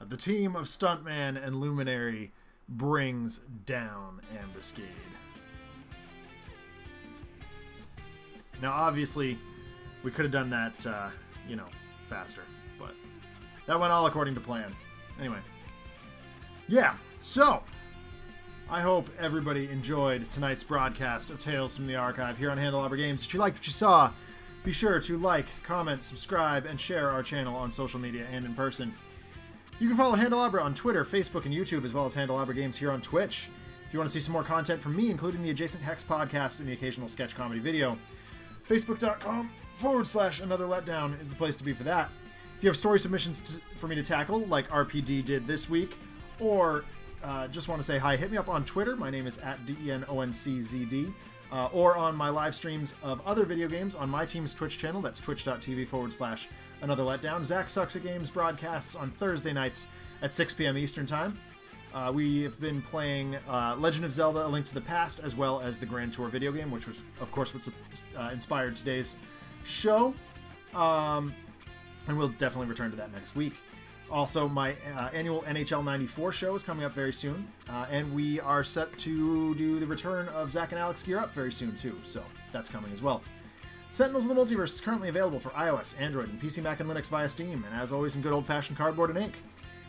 The team of Stuntman and Luminary brings down Ambuscade. Now, obviously, we could have done that, you know, faster, but that went all according to plan. Anyway, yeah, so I hope everybody enjoyed tonight's broadcast of Tales from the Archive here on Handelabra Games. If you liked what you saw, be sure to like, comment, subscribe, and share our channel on social media and in person. You can follow Handelabra on Twitter, Facebook, and YouTube, as well as Handelabra Games here on Twitch. If you want to see some more content from me, including the Adjacent Hex podcast and the occasional sketch comedy video, Facebook.com/Another Letdown is the place to be for that. If you have story submissions for me to tackle, like RPD did this week, or just want to say hi, hit me up on Twitter. My name is @DENONCZD. Or on my live streams of other video games on my team's Twitch channel. That's twitch.tv/Another Letdown. Zach Sucks at Games broadcasts on Thursday nights at 6 p.m. Eastern Time. We have been playing Legend of Zelda: A Link to the Past, as well as the Grand Tour video game, which was, of course, what inspired today's show. And we'll definitely return to that next week. Also, my annual NHL 94 show is coming up very soon. And we are set to do the return of Zach and Alex Gear Up very soon, too. So that's coming as well. Sentinels of the Multiverse is currently available for iOS, Android, and PC, Mac, and Linux via Steam. And as always, in good old-fashioned cardboard and ink.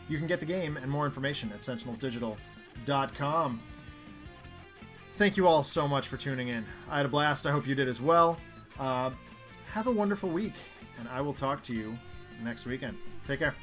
You can get the game and more information at sentinelsdigital.com. Thank you all so much for tuning in. I had a blast. I hope you did as well. Have a wonderful week, and I will talk to you next weekend. Take care.